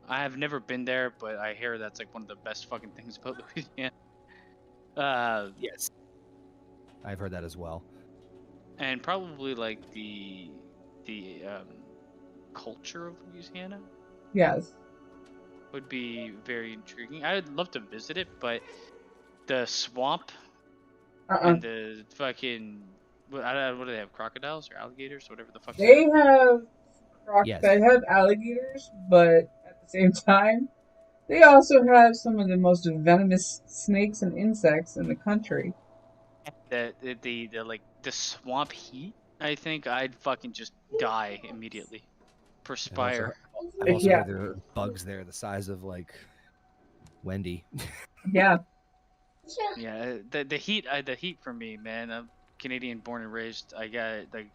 I have never been there, but I hear that's like one of the best fucking things about Louisiana. Yes. I've heard that as well. And probably like the culture of Louisiana Yes. would be very intriguing. I would love to visit it, but the swamp and the fucking what do they have? Crocodiles or alligators, whatever the fuck. They have Yes. They have alligators, but at the same time, they also have some of the most venomous snakes and insects in the country. The like the swamp heat. I think I'd fucking just die immediately. Perspire. I've also Yeah. heard there are bugs there the size of like Wendy. Yeah. Yeah, the heat for me, man. I'm Canadian born and raised. I got like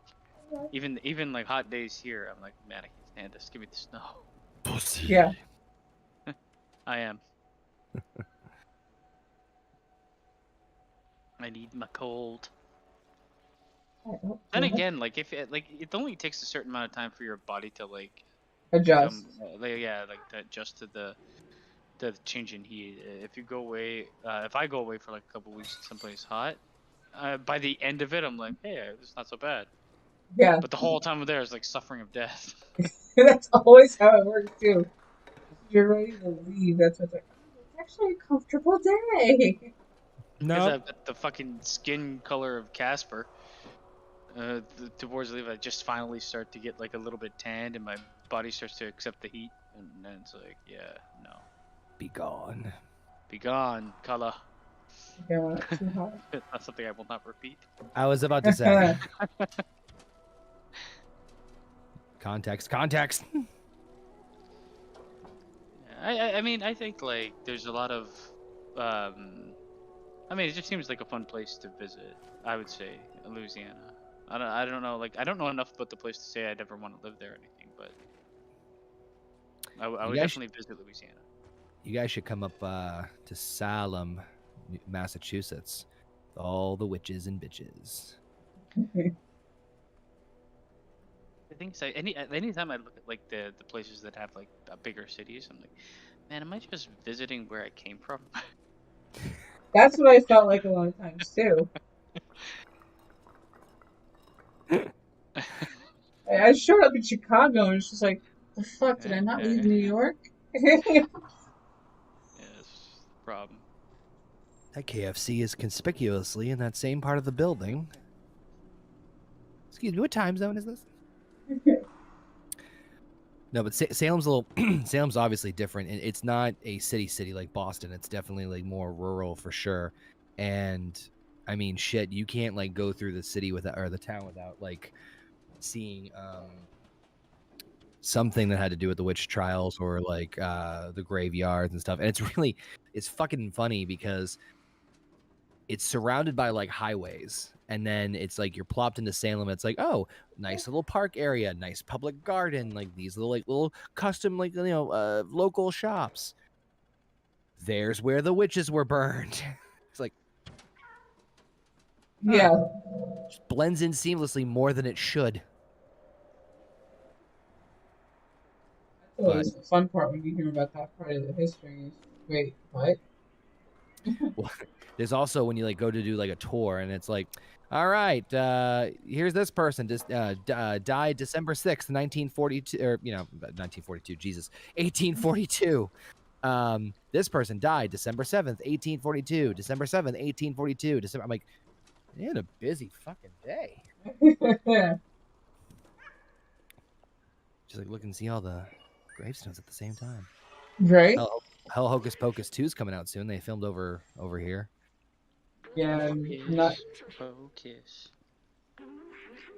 even like hot days here. I'm like, man, I can't stand this. Give me the snow. Pussy. Yeah. I am. I need my cold. Then again, like if it only takes a certain amount of time for your body to like Adjust. to adjust to the change in heat. If you go away, if I go away for like a couple weeks someplace hot, by the end of it, I'm like, hey, it's not so bad. Yeah. But the whole time I'm there is like suffering of death. That's always how it works too. You're ready to leave. That's what's like. It's actually a comfortable day. Because I've got the fucking skin color of Casper. Towards leave, I just finally start to get like a little bit tanned, and my body starts to accept the heat, and then it's like, yeah, no, Be gone. be gone, color. Okay, well, that's too hot. That's something I will not repeat. I was about to say. Context. I mean, I think like there's a lot of, I mean, it just seems like a fun place to visit. I would say Louisiana. I don't know, like I don't know enough about the place to say I'd ever want to live there or anything, but I would definitely visit Louisiana. You guys should come up to Salem, Massachusetts. All the witches and bitches. I think so. Anytime I look at like the places that have like bigger cities, I'm like, man, am I just visiting where I came from? That's what I felt like a lot of times too. I showed up in Chicago and it's just like, the fuck, did I not leave New York? Yeah, that's the problem. That KFC is conspicuously in that same part of the building. Excuse me, what time zone is this? No, but Salem's a little. Salem's obviously different. It's not a city like Boston. It's definitely like more rural for sure. And I mean, shit, you can't like go through the city without or the town without like seeing something that had to do with the witch trials or like the graveyards and stuff. And it's fucking funny because it's surrounded by like highways, and then it's like you're plopped into Salem. It's like, oh, nice little park area, nice public garden, like these little custom like local shops. There's where the witches were burned. It's like, Yeah. just blends in seamlessly more than it should. That's always the fun part when you hear about that part of the history. Wait, what? Well, there's also when you like go to do like a tour, and it's like, all right, here's this person just died December 6th, 1942, or 1942, Jesus, 1842. This person died December 7th, 1842. December 7th, 1842. I'm like, they had a busy fucking day. Just like look and see all the gravestones at the same time. Right? Hell Hocus Pocus 2 is coming out soon. They filmed over here. Yeah, not. Focus.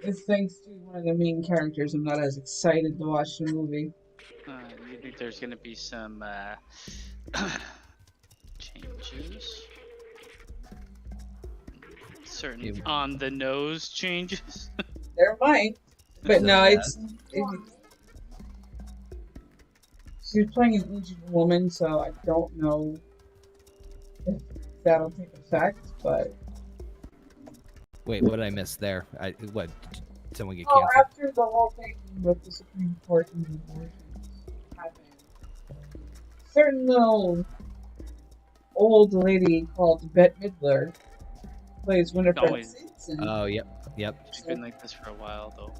It's thanks to one of the main characters. I'm not as excited to watch the movie. You think there's gonna be some changes? Certain on the nose changes. There might, but So, no, yeah. She's playing an ancient woman, so I don't know if that'll take effect. But Wait, what did I miss there? What? Did someone get oh, canceled? after the whole thing with the Supreme Court and the abortions happened, certain little old lady called Bette Midler plays Winifred Always. Simpson. Oh, yep. She's been like this for a while, though.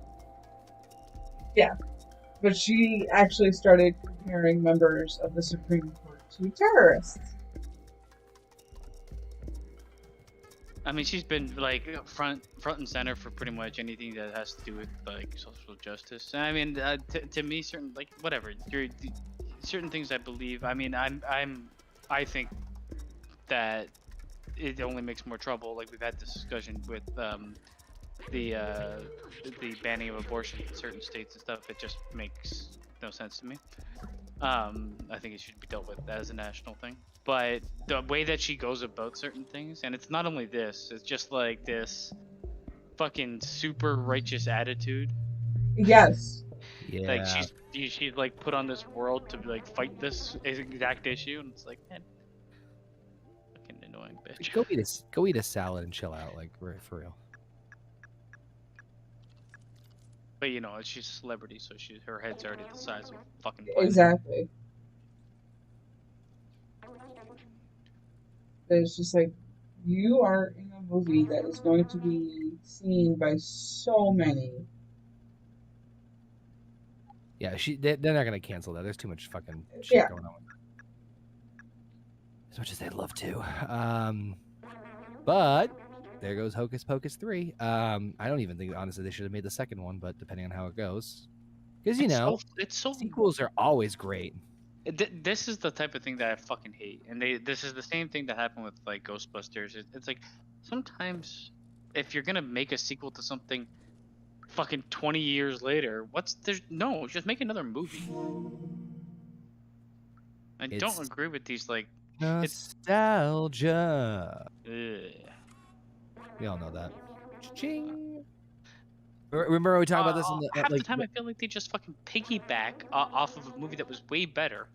But she actually started comparing members of the Supreme Court to terrorists. I mean, she's been like front and center for pretty much anything that has to do with like social justice. I mean, to me, certain like whatever, certain things I believe. I mean, I think that it only makes more trouble. Like we've had this discussion with the banning of abortion in certain states and stuff. It just makes no sense to me. I think it should be dealt with as a national thing. But the way that she goes about certain things, and it's not only this, it's just like this fucking super righteous attitude. Yes. Yeah. Like she's like put on this world to like fight this exact issue, and it's like, man, fucking annoying bitch. Go eat a salad and chill out, like for real. But you know, she's a celebrity, so her head's already the size of a fucking planet. Exactly. But it's just like, you are in a movie that is going to be seen by so many. Yeah, they're not gonna cancel that. There's too much fucking shit going on. As much as they'd love to. But there goes Hocus Pocus 3. I don't even think, honestly, they should have made the second one, but depending on how it goes. Because, it's so sequels are always great. This is the type of thing that I fucking hate. And this is the same thing that happened with, like, Ghostbusters. It's like, sometimes, if you're gonna make a sequel to something fucking 20 years later, just make another movie. I don't agree with these, like... Nostalgia. We all know that. Ching. Remember we talked about this in the half the time I feel like they just fucking piggyback off of a movie that was way better.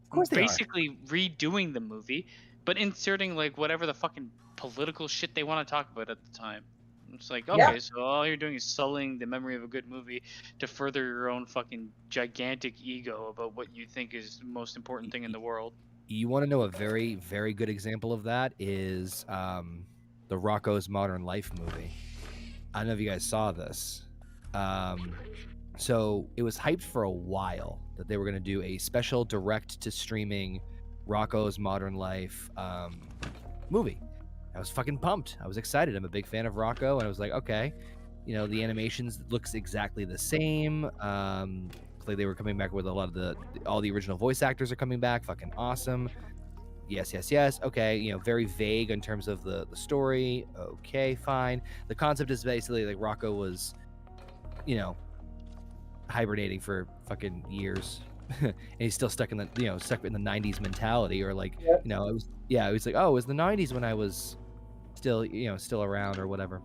Of course they basically redoing the movie, but inserting like whatever the fucking political shit they want to talk about at the time. It's like, okay, so all you're doing is sullying the memory of a good movie to further your own fucking gigantic ego about what you think is the most important thing in the world. You want to know a very, very good example of that is the Rocko's Modern Life movie. I don't know if you guys saw this. So it was hyped for a while that they were going to do a special direct-to-streaming Rocko's Modern Life movie. I was fucking pumped. I was excited. I'm a big fan of Rocko, and I was like, okay, the animations looks exactly the same. Like they were coming back with a lot of all the original voice actors are coming back. Fucking awesome. Yes. Okay, very vague in terms of the story. Okay, fine. The concept is basically like Rocko was, hibernating for fucking years, and he's still stuck in the 90s mentality, or like, it was like, oh, it was the 90s when I was still around or whatever,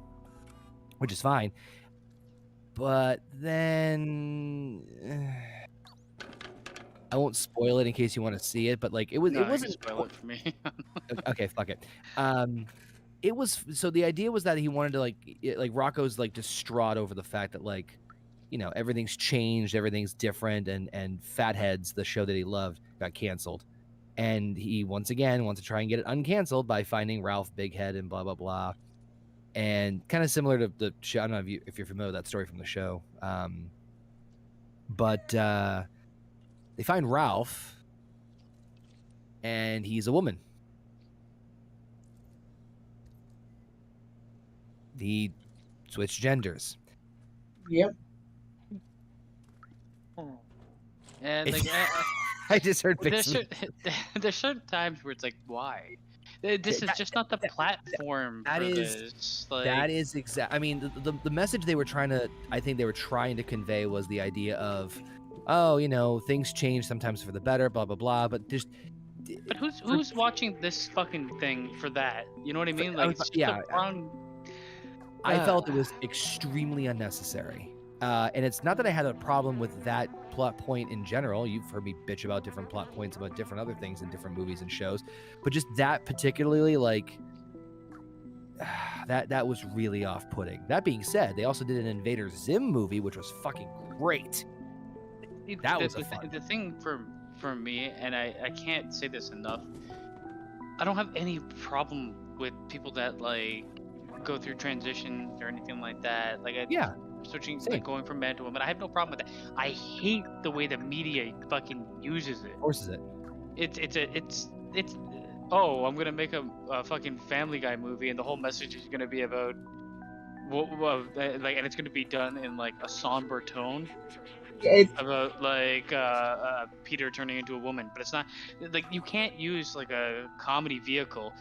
which is fine. But then I won't spoil it in case you want to see it, but like it wasn't spoil it for me. Okay, fuck it. It was, so the idea was that he wanted to like Rocco's like distraught over the fact that like, everything's changed, everything's different, and Fatheads, the show that he loved, got canceled. And he once again wants to try and get it uncanceled by finding Ralph Bighead and blah blah blah. And kind of similar to the show. I don't know if you're familiar with that story from the show. But they find Ralph, and he's a woman. He switched genders. Yep. And like, I just heard there's Basement. there's certain times where it's like, why? This is just not the platform that for is- this. Like, That is exact. I mean, the message they were trying to, I think they were trying to convey was the idea of, oh, you know, things change sometimes for the better, blah blah blah. But just, but who's watching this fucking thing for that? You know what I mean? Like, it's just yeah, a wrong. I felt it was extremely unnecessary. And it's not that I had a problem with that plot point in general. You've heard me bitch about different plot points about different other things in different movies and shows, but just that particularly, like, that was really off-putting. That being said, they also did an Invader Zim movie, which was fucking great. That was fun. The thing for me, and I can't say this enough. I don't have any problem with people that like go through transition or anything like that. Like, Yeah, switching, same. like going from man to woman. I have no problem with that. I hate the way the media fucking uses it. Forces it. It's oh, I'm gonna make a fucking Family Guy movie, and the whole message is gonna be about like, and it's gonna be done in like a somber tone It's, about like Peter turning into a woman. But it's not like, you can't use like a comedy vehicle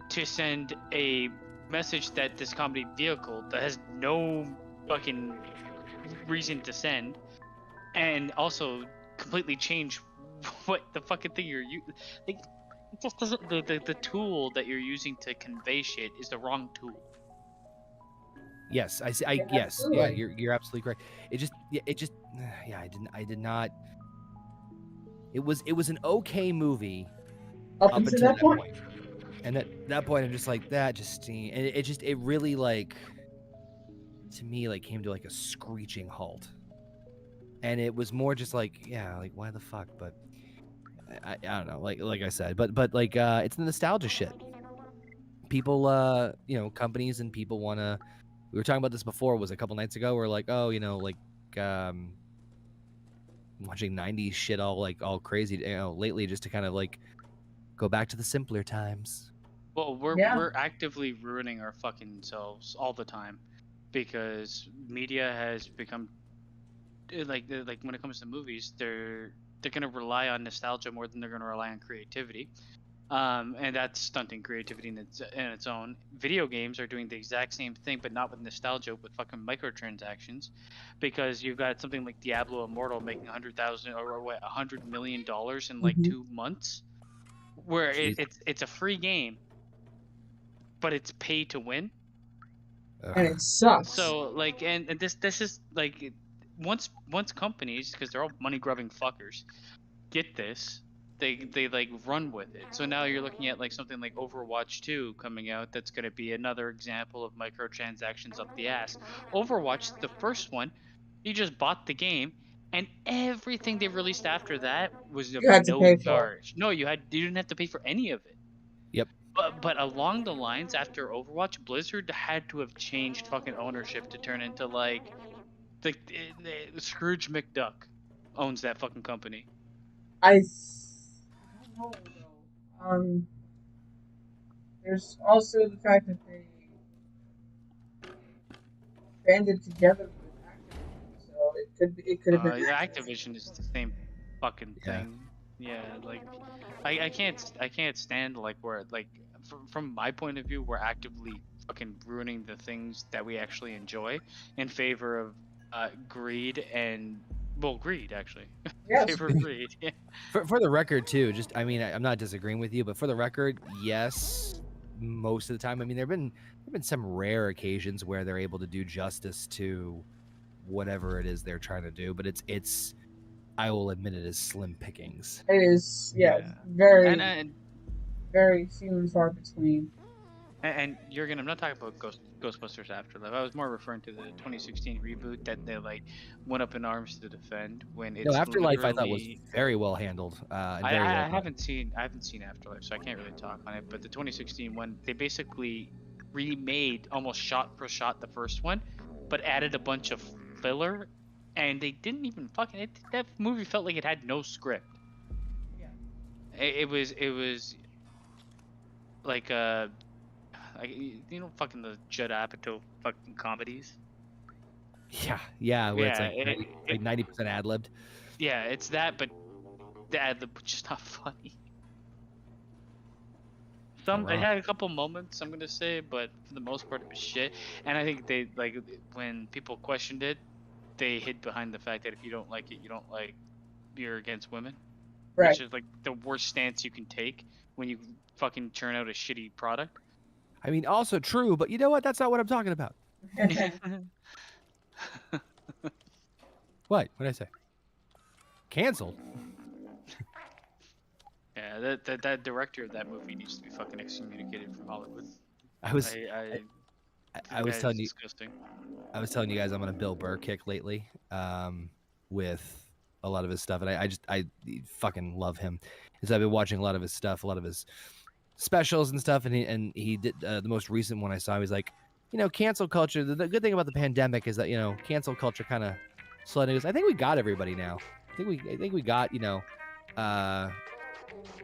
to send a message that this comedy vehicle that has no fucking reason to send, and also completely change what the fucking thing you're like. It just doesn't. The tool that you're using to convey shit is the wrong tool. Yes, yes, yeah, absolutely. you're absolutely correct. I did not. It was an okay movie up up until until that point. and at that point, I'm just like, that just, and it really, like, to me, like, came to like a screeching halt, and it was more just like, yeah, like, why the fuck? But I don't know, like I said, but like, it's the nostalgia shit. People, you know, companies and people want to. We were talking about this before. Was a couple nights ago. We're like, oh, you know, like, watching '90s shit all crazy, you know, lately, just to kind of like go back to the simpler times. Well, Yeah. we're actively ruining our fucking selves all the time, because media has become like when it comes to movies, they're gonna rely on nostalgia more than they're gonna rely on creativity. And that's stunting creativity in its own. Video games are doing the exact same thing, but not with nostalgia, with fucking microtransactions, because you've got something like Diablo Immortal making $100 million in like Mhm. 2 months, where Jeez. it's a free game, but it's pay to win. And it sucks. So like, and this is like, once companies, because they're all money grubbing fuckers, get this, they like run with it. So now you're looking at like something like Overwatch 2 coming out, that's going to be another example of microtransactions up the ass. Overwatch, the first one, you just bought the game, and everything they released after that was of You had to no pay for it. charge. No, you didn't have to pay for any of it. Yep. But along the lines, after Overwatch, Blizzard had to have changed fucking ownership to turn into like the Scrooge McDuck owns that fucking company. I don't know though. There's also the fact that they banded together with Activision, so it could have been Activision is the same fucking Yeah. thing. Yeah, like I can't stand like where like from my point of view, we're actively fucking ruining the things that we actually enjoy in favor of greed and greed actually. Yes. Favor of greed. Yeah. For the record, too, just, I mean, I'm not disagreeing with you, but for the record, yes, most of the time. I mean, there've been some rare occasions where they're able to do justice to whatever it is they're trying to do, but it's I will admit it is slim pickings. It is, Yeah. very, And very few and far between. And Jurgen, I'm not talking about Ghostbusters Afterlife. I was more referring to the 2016 reboot that they like went up in arms to defend when it's No, Afterlife I thought was literally- very well handled. And very well I done. haven't seen Afterlife, so I can't really talk on it. But the 2016 one, they basically remade almost shot for shot the first one, but added a bunch of filler, and they didn't even fucking. That movie felt like it had no script. Yeah. it was like fucking the Judd Apatow fucking comedies. Yeah, where it's Yeah, like 90% ad libbed. yeah, it's that, but the ad lib was just not funny. It had a couple moments, I'm gonna say, but for the most part, it was shit. And I think they like when people questioned it, they hid behind the fact that if you don't like it, you don't like you're against women, Right. which is like the worst stance you can take when you fucking churn out a shitty product. I mean, also true, but you know what? That's not what I'm talking about. What? What did I say? Canceled. Yeah, that director of that movie needs to be fucking excommunicated from Hollywood. I was telling you. Disgusting. I was telling you guys I'm on a Bill Burr kick lately, with a lot of his stuff, and I fucking love him. Because I've been watching a lot of his stuff, a lot of his specials and stuff, and he did the most recent one I saw. He was like, cancel culture. The good thing about the pandemic is that cancel culture kind of slowed. He goes, I think we got everybody now. I think we got I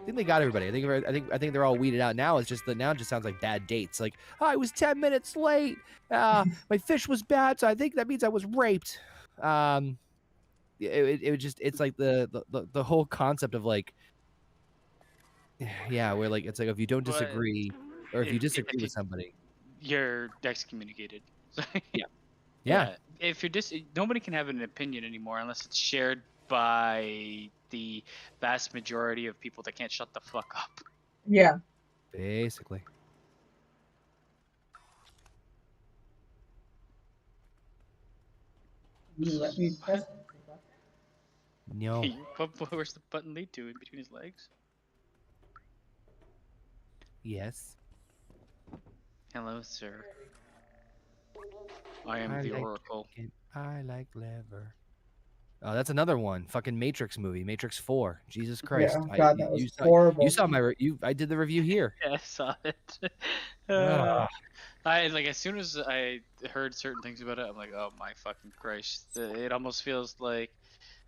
think they got everybody. I think they're all weeded out now. It's just that now it just sounds like bad dates. Like, oh, I was 10 minutes late. My fish was bad, so I think that means I was raped. It's like the whole concept of like, yeah, where like it's like if you don't disagree or if you disagree with somebody, you're excommunicated. Yeah. If you're nobody can have an opinion anymore unless it's shared by the vast majority of people that can't shut the fuck up. Yeah. Basically. You let me press. No. Where's the button lead to? In between his legs? Yes. Hello, sir. I am the Oracle. I like leather. Oh, that's another one. Fucking Matrix movie, Matrix 4. Jesus Christ! Yeah, God, that was horrible. You saw my review. I did the review here. Yeah, I saw it. I like as soon as I heard certain things about it, I'm like, oh my fucking Christ! It almost feels like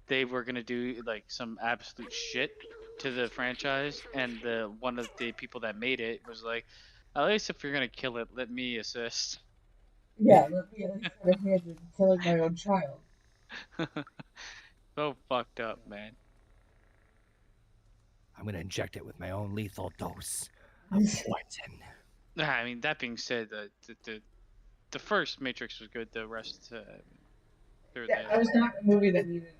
they were gonna do like some absolute shit to the franchise, and one of the people that made it was like, at least if you're gonna kill it, let me assist. Yeah, let me assist killing my own child. So fucked up, man. I'm gonna inject it with my own lethal dose of poison. I mean, that being said, the first Matrix was good. The rest, that was not a movie that needed.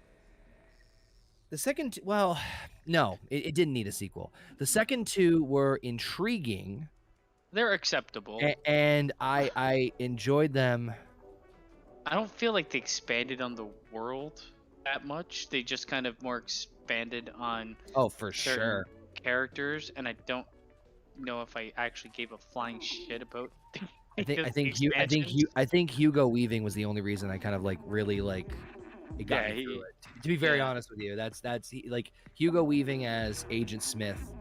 The second, well, no, it didn't need a sequel. The second two were intriguing. They're acceptable, and I enjoyed them. I don't feel like they expanded on the world that much. They just kind of more expanded on for sure characters, and I don't know if I actually gave a flying shit about. I think Hugo Weaving was the only reason I kind of like really like it got me through it. To be very honest with you, that's like Hugo Weaving as Agent Smith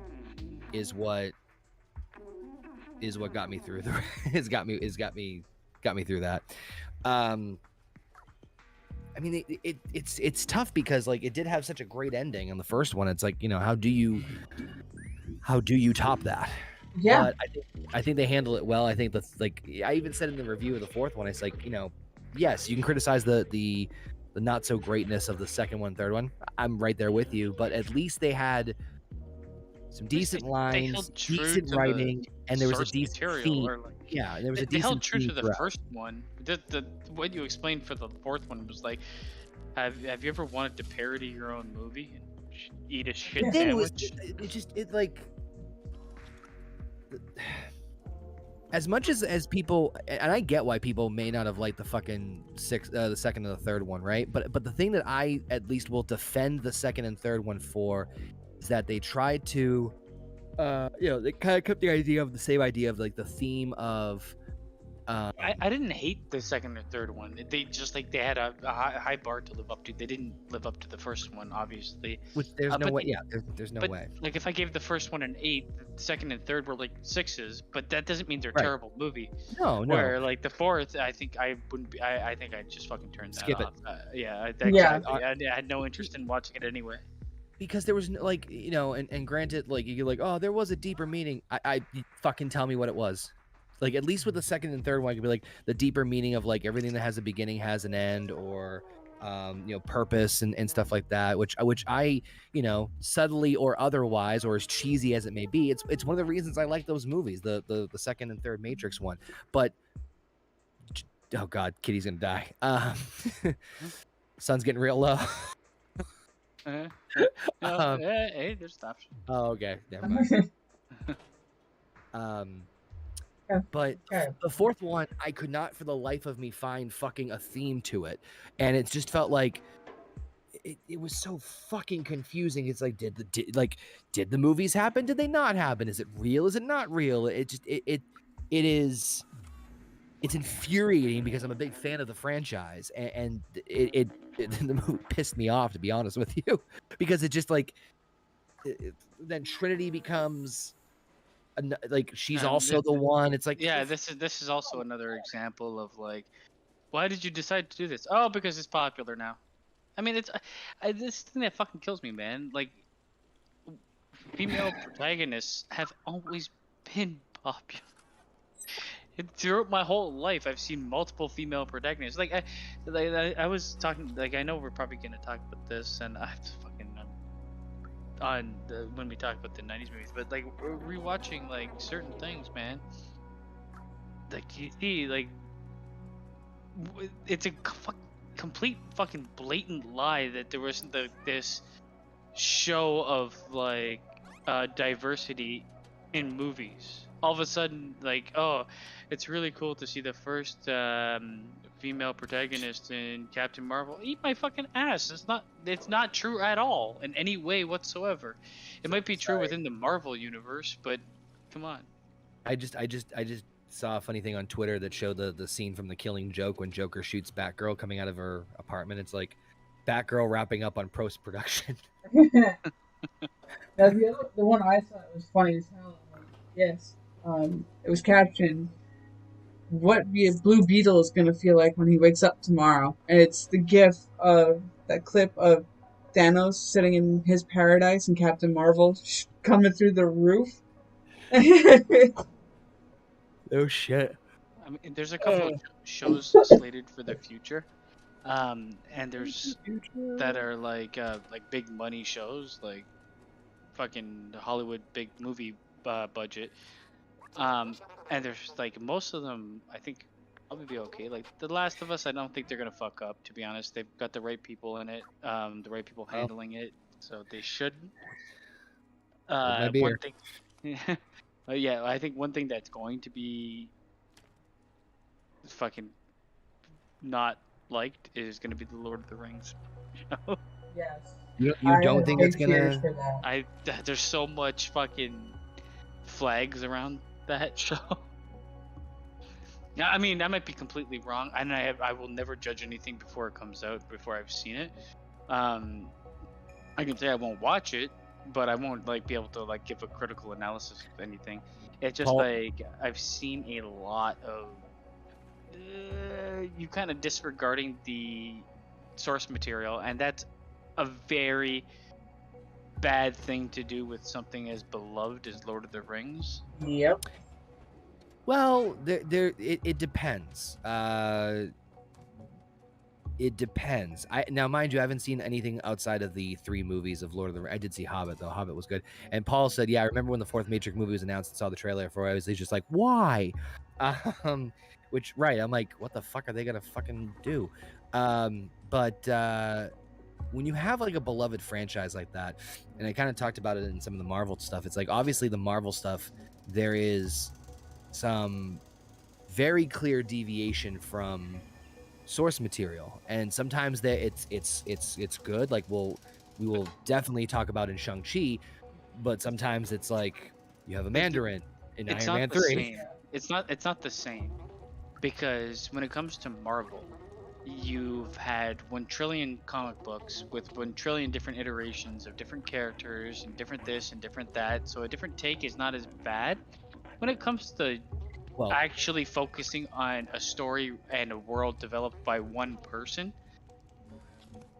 is what got me through got me through that. I mean, it's tough because like it did have such a great ending on the first one. It's like, how do you top that? Yeah, but I think they handle it well. I think that's like I even said in the review of the fourth one. It's like yes, you can criticize the not so greatness of the second one, third one. I'm right there with you, but at least they had some decent lines, decent writing, and there was a decent theme. Yeah, there was a decent. They held true to the throughout. first one. What you explained for the fourth one was like, have you ever wanted to parody your own movie and eat a shit sandwich? It like as much as people, and I get why people may not have liked the fucking the second and the third one, right? But the thing that I at least will defend the second and third one for is that they tried to, they kind of kept the same idea of like the theme of. I didn't hate the second or third one. They just like they had a high bar to live up to. They didn't live up to the first one, obviously. Which there's no way. Yeah, there's no way. Like if I gave the first one an 8, the second and third were like 6s, but that doesn't mean they're terrible movie. No. Where like the fourth, I think I wouldn't be. I think I'd just fucking turn that Skip off. it. I had no interest in watching it anyway. because there was like, you know, and granted, like you're like, oh, there was a deeper meaning. You fucking tell me what it was. Like at least with the second and third one, it could be like the deeper meaning of like everything that has a beginning has an end, or you know, purpose and stuff like that. Which I, you know, subtly or otherwise, or as cheesy as it may be, it's one of the reasons I like those movies, the second and third Matrix one. But oh god, Kitty's gonna die. Sun's getting real low. Uh, no, Um, hey, there's an option. Oh, okay. Never mind. But Okay. the fourth one, I could not for the life of me find fucking a theme to it. And it just felt like it was so fucking confusing. It's like, did the movies happen? Did they not happen? Is it real? Is it not real? It's infuriating because I'm a big fan of the franchise, and the movie pissed me off, to be honest with you, because it just like then Trinity becomes like she's also the one. It's like, Yeah, this is also another example of like, why did you decide to do this? Oh, because it's popular now. I mean, it's this thing that fucking kills me, man. Like, female protagonists have always been popular. Throughout my whole life, I've seen multiple female protagonists. Like I was talking. Like, I know we're probably gonna talk about this, and I fucking when we talk about the '90s movies, but like we're rewatching like certain things, man. Like you see, like it's a complete fucking blatant lie that there wasn't this show of like diversity in movies. All of a sudden, like, oh, it's really cool to see the first female protagonist in Captain Marvel. Eat my fucking ass. It's not true at all in any way whatsoever. It might be true within the Marvel universe, but come on. I just saw a funny thing on Twitter that showed the scene from The Killing Joke when Joker shoots Batgirl coming out of her apartment. It's like Batgirl wrapping up on post-production. Now, the one I thought was funny as hell. Yes, it was captioned, "What Blue Beetle is going to feel like when he wakes up tomorrow," and it's the GIF of that clip of Thanos sitting in his paradise and Captain Marvel coming through the roof. Oh shit! I mean, there's a couple of shows slated for the future, and there's that are like big money shows, like fucking Hollywood big movie budget. And there's like most of them, I think probably be okay. Like The Last of Us, I don't think they're gonna fuck up. To be honest, they've got the right people in it, the right people handling it, so they shouldn't. One thing, yeah, I think one thing that's going to be fucking not liked is gonna be the Lord of the Rings show. Yes. You don't think it's gonna? There's so much fucking flags around that show. Yeah, I mean, I might be completely wrong, and I will never judge anything before it comes out, before I've seen it. I can say I won't watch it, but I won't like be able to like give a critical analysis of anything. It's just like I've seen a lot of you kind of disregarding the source material, and that's a very bad thing to do with something as beloved as Lord of the Rings. Yep. Well, it depends. It depends. Now, mind you, I haven't seen anything outside of the 3 movies of Lord of the Rings. I did see Hobbit, though. Hobbit was good. And Paul said, yeah, I remember when the 4th Matrix movie was announced and saw the trailer for it. He's just like, why? Which, right, I'm like, what the fuck are they going to fucking do? But when you have like a beloved franchise like that, and I kind of talked about it in some of the Marvel stuff, it's like, obviously the Marvel stuff, there is some very clear deviation from source material, and sometimes that it's good. Like we will definitely talk about in Shang-Chi, but sometimes it's like you have a Mandarin in Iron Man 3. It's not the same, because when it comes to Marvel, you've had 1 trillion comic books with 1 trillion different iterations of different characters and different this and different that, so a different take is not as bad. When it comes to actually focusing on a story and a world developed by one person,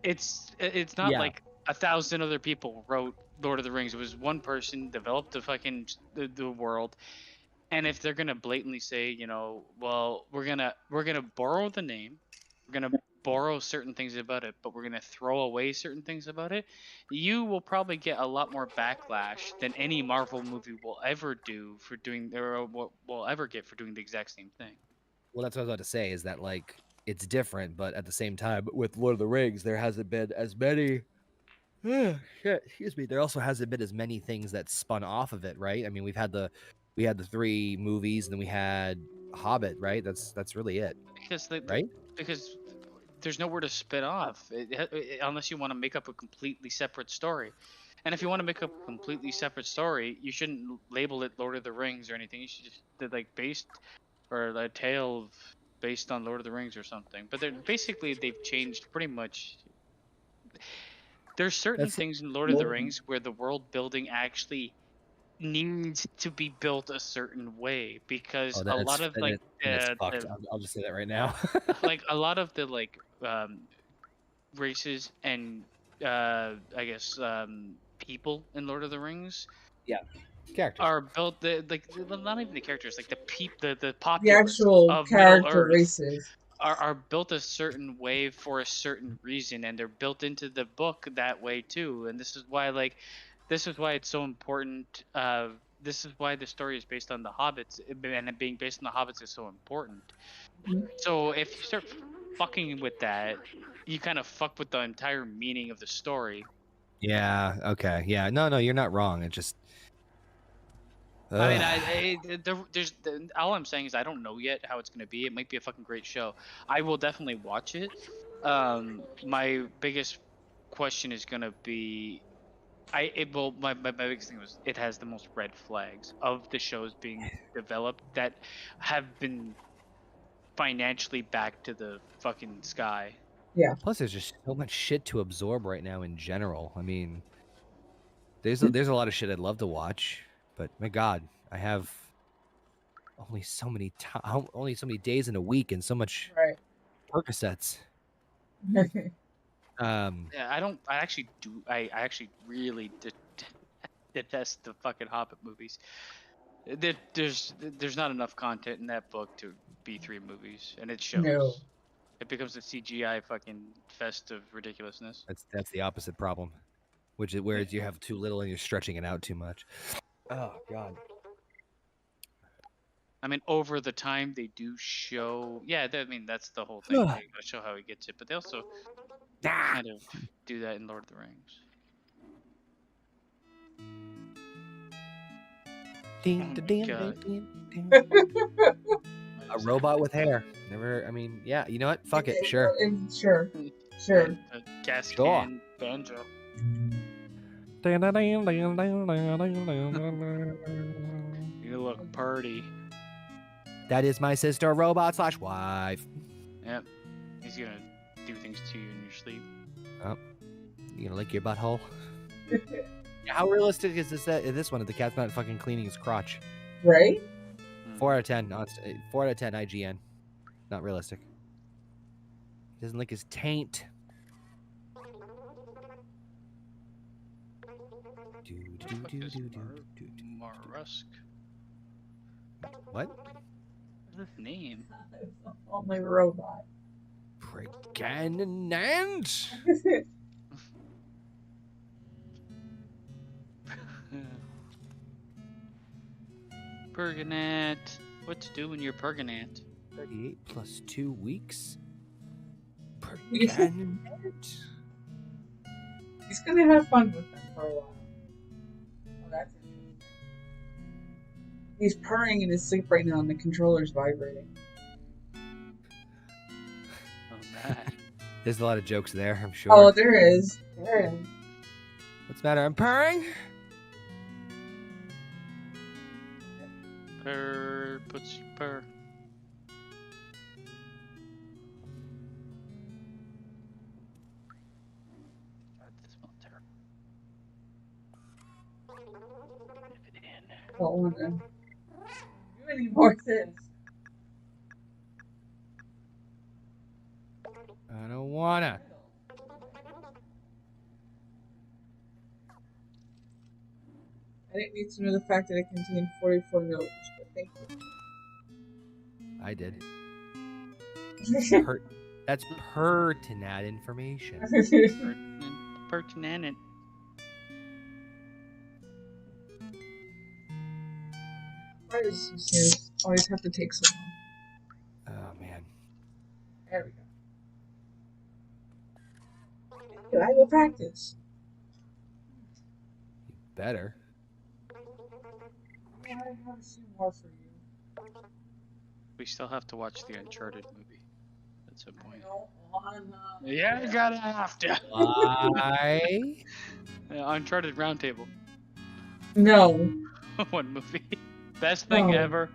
it's not like 1,000 other people wrote Lord of the Rings. It was one person developed the world. And if they're gonna blatantly say, you know, well, we're gonna borrow the name, we're gonna borrow certain things about it, but we're gonna throw away certain things about it, you will probably get a lot more backlash than any Marvel movie will ever do for doing, or what will ever get for doing the exact same thing. Well, that's what I was about to say. Is that like it's different, but at the same time, with Lord of the Rings, there hasn't been as many. Shit, excuse me. There also hasn't been as many things that spun off of it, right? I mean, we had the 3 movies, and then we had Hobbit, right? That's really it, Because right? because there's nowhere to spin off unless you want to make up a completely separate story. And if you want to make up a completely separate story, you shouldn't label it Lord of the Rings or anything. You should just like based or a tale based on Lord of the Rings or something. But they've changed pretty much. There's certain That's things in Lord of the Rings where the world building actually needs to be built a certain way because oh, a lot of like that's fucked. I'll just say that right now. like a lot of the races and I guess people in Lord of the Rings Yeah, characters. are built well, not even the characters, like the The populace actual of Middle character Earth races. are built a certain way for a certain reason, and they're built into the book that way too. And this is why it's so important. This is why the story is based on the hobbits, and it being based on the hobbits is so important. Mhm. So if you start fucking with that, you kind of fuck with the entire meaning of the story. Yeah. Okay. Yeah. No. No. You're not wrong. It just. I mean, Ugh. all I'm saying is I don't know yet how it's gonna be. It might be a fucking great show. I will definitely watch it. My biggest question is gonna be, my biggest thing was it has the most red flags of the shows being developed that have been financially back to the fucking sky. Yeah. Plus, there's just so much shit to absorb right now in general. I mean, there's a lot of shit I'd love to watch, but my God, I have only so many days in a week and so much Right. Percocets. Um, Yeah, I don't. I actually do. I actually really detest the fucking Hobbit movies. There's not enough content in that book to be 3 movies, and it No. shows. It becomes a CGI fucking fest of ridiculousness. that's the opposite problem, which is whereas you have too little and you're stretching it out too much. Oh God. I mean, over the time they do show. Yeah, I mean that's the whole thing. They gotta show how he gets it, but they also kind of do that in Lord of the Rings. Ding, Oh da, my ding, God. ding, ding, a robot with hair. Never. I mean, yeah. You know what? Fuck it. Sure. Sure. Sure. A gas Sure. can banjo. You look purty. That is my sister, robot slash wife. Yep. He's gonna do things to you in your sleep. You gonna lick your butthole? How realistic is this one? If the cat's not fucking cleaning his crotch? Right? 4 out of 10. 4 out of 10. IGN. Not realistic. He doesn't lick his taint. Marusk. What? What's his name? Only robot. Pregnant. Pergonat. What to do when you're Pergonat? 38 plus 2 weeks. Pregnant. He's gonna have fun with them for a while. Oh, that's interesting. He's purring in his sleep right now and the controller's vibrating. Oh, that. There's a lot of jokes there, I'm sure. Oh, there is. There is. What's the matter? I'm purring. Purr. Puts purr. God, this smells terrible. Nip it in. Don't want to do any more of this. I don't wanna. I didn't need to know the fact that it contained 44 notes, but thank I did. you. That's pertinent information. Pertinent. Why does this series always have to take so long? Oh man. There we go. Thank you, I will practice. Better. I have to see more for you. We still have to watch the Uncharted movie at some point. I don't wanna. Yeah, you gotta have to. Why? Uncharted Roundtable. No. One movie. Best thing No. ever.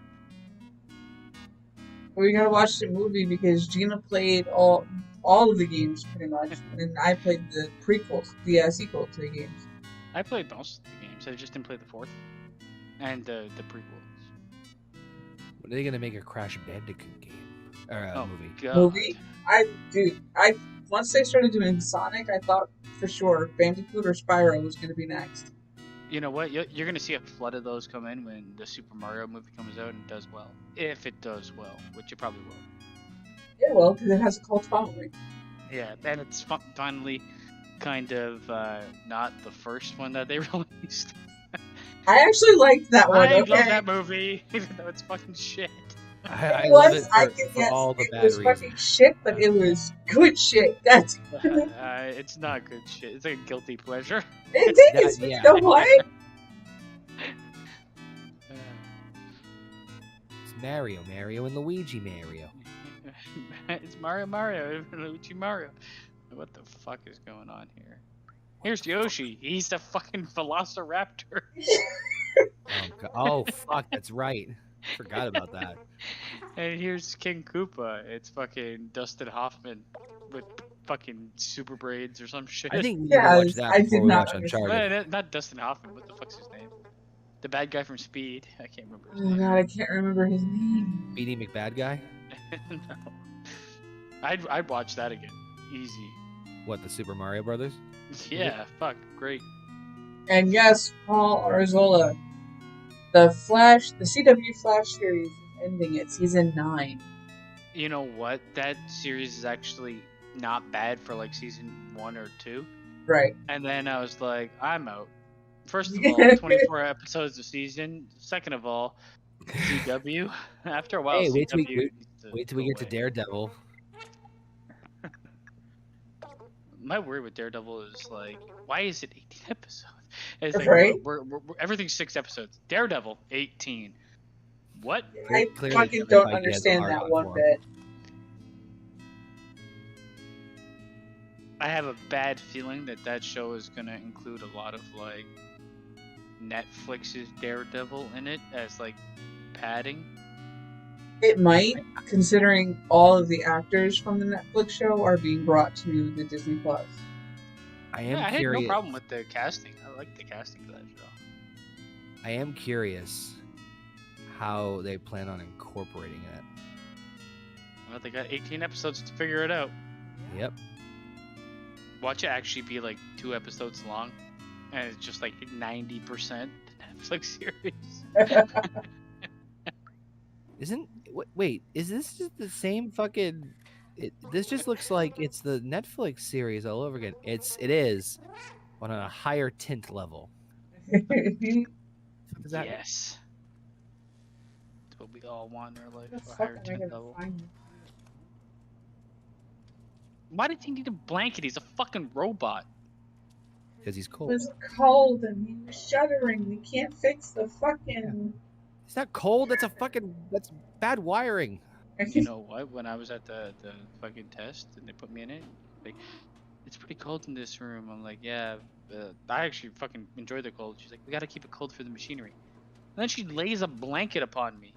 We gotta watch the movie because Gina played all of the games pretty much, and I played the prequels, the sequel to the games. I played most of the games. I just didn't play the fourth and the prequels. When are they gonna make a Crash Bandicoot game or movie? God. Movie? I once they started doing Sonic, I thought for sure Bandicoot or Spyro was gonna be next. You know what? You're gonna see a flood of those come in when the Super Mario movie comes out and does well. If it does well, which it probably will. Yeah, well, because it has a cult following. Yeah, and it's finally kind of not the first one that they released. I actually liked that one. I Okay. love that movie, even though it's fucking shit. I It love was. it I for, can for yes, all the it bad was reasons. fucking shit, but it was good shit. That's It's not good shit. It's like a guilty pleasure. it is. Yeah. You know what? It's Mario and Luigi Mario. It's Mario, Luigi Mario. What the fuck is going on here? Here's Yoshi. He's the fucking Velociraptor. Oh fuck, that's right. Forgot about that. And here's King Koopa. It's fucking Dustin Hoffman with fucking super braids or some shit. I think we need to watch that I before did we not watch understand. Uncharted. Not Dustin Hoffman. What the fuck's his name? The bad guy from Speed. I can't remember his Oh name. god, I can't remember his name. Beanie McBad guy? No. I'd watch that again. Easy. What, the Super Mario Brothers? Yeah, fuck, great. And yes, Paul Arzola, the CW Flash series is ending at season 9. You know what? That series is actually not bad for like season 1 or 2. Right. And then I was like, I'm out. First of all, 24 episodes a season. Second of all, CW. After a while, Hey, wait till we CW get- needs to Wait till we go get to away. Daredevil. My worry with Daredevil is like, why is it 18 episodes? It's like, Right. we're everything's 6 episodes. Daredevil, 18. What? I Clearly fucking Kevin don't Feige has a understand hard that on one for him. bit. I have a bad feeling that show is gonna include a lot of like Netflix's Daredevil in it as like padding. It might, considering all of the actors from the Netflix show are being brought to the Disney Plus. I am Yeah, I had curious. no problem with the casting. I like the casting for that show. I am curious how they plan on incorporating it. Well, they got 18 episodes to figure it out. Yep. Watch it actually be like 2 episodes long, and it's just like 90% Netflix series. Wait, is this just the same fucking? This just looks like it's the Netflix series all over again. It is on a higher tint level. Is that Yes. That's what we all want in our life. Where the A fuck higher am I tint gonna level. find it? Why did he need a blanket? He's a fucking robot. because he's It cold? was cold and he was shuddering. We can't fix the fucking. It's not cold. That's bad wiring. You know what? When I was at the fucking test and they put me in it, like, it's pretty cold in this room. I'm like, yeah, I actually fucking enjoy the cold. She's like, we gotta keep it cold for the machinery. And then she lays a blanket upon me.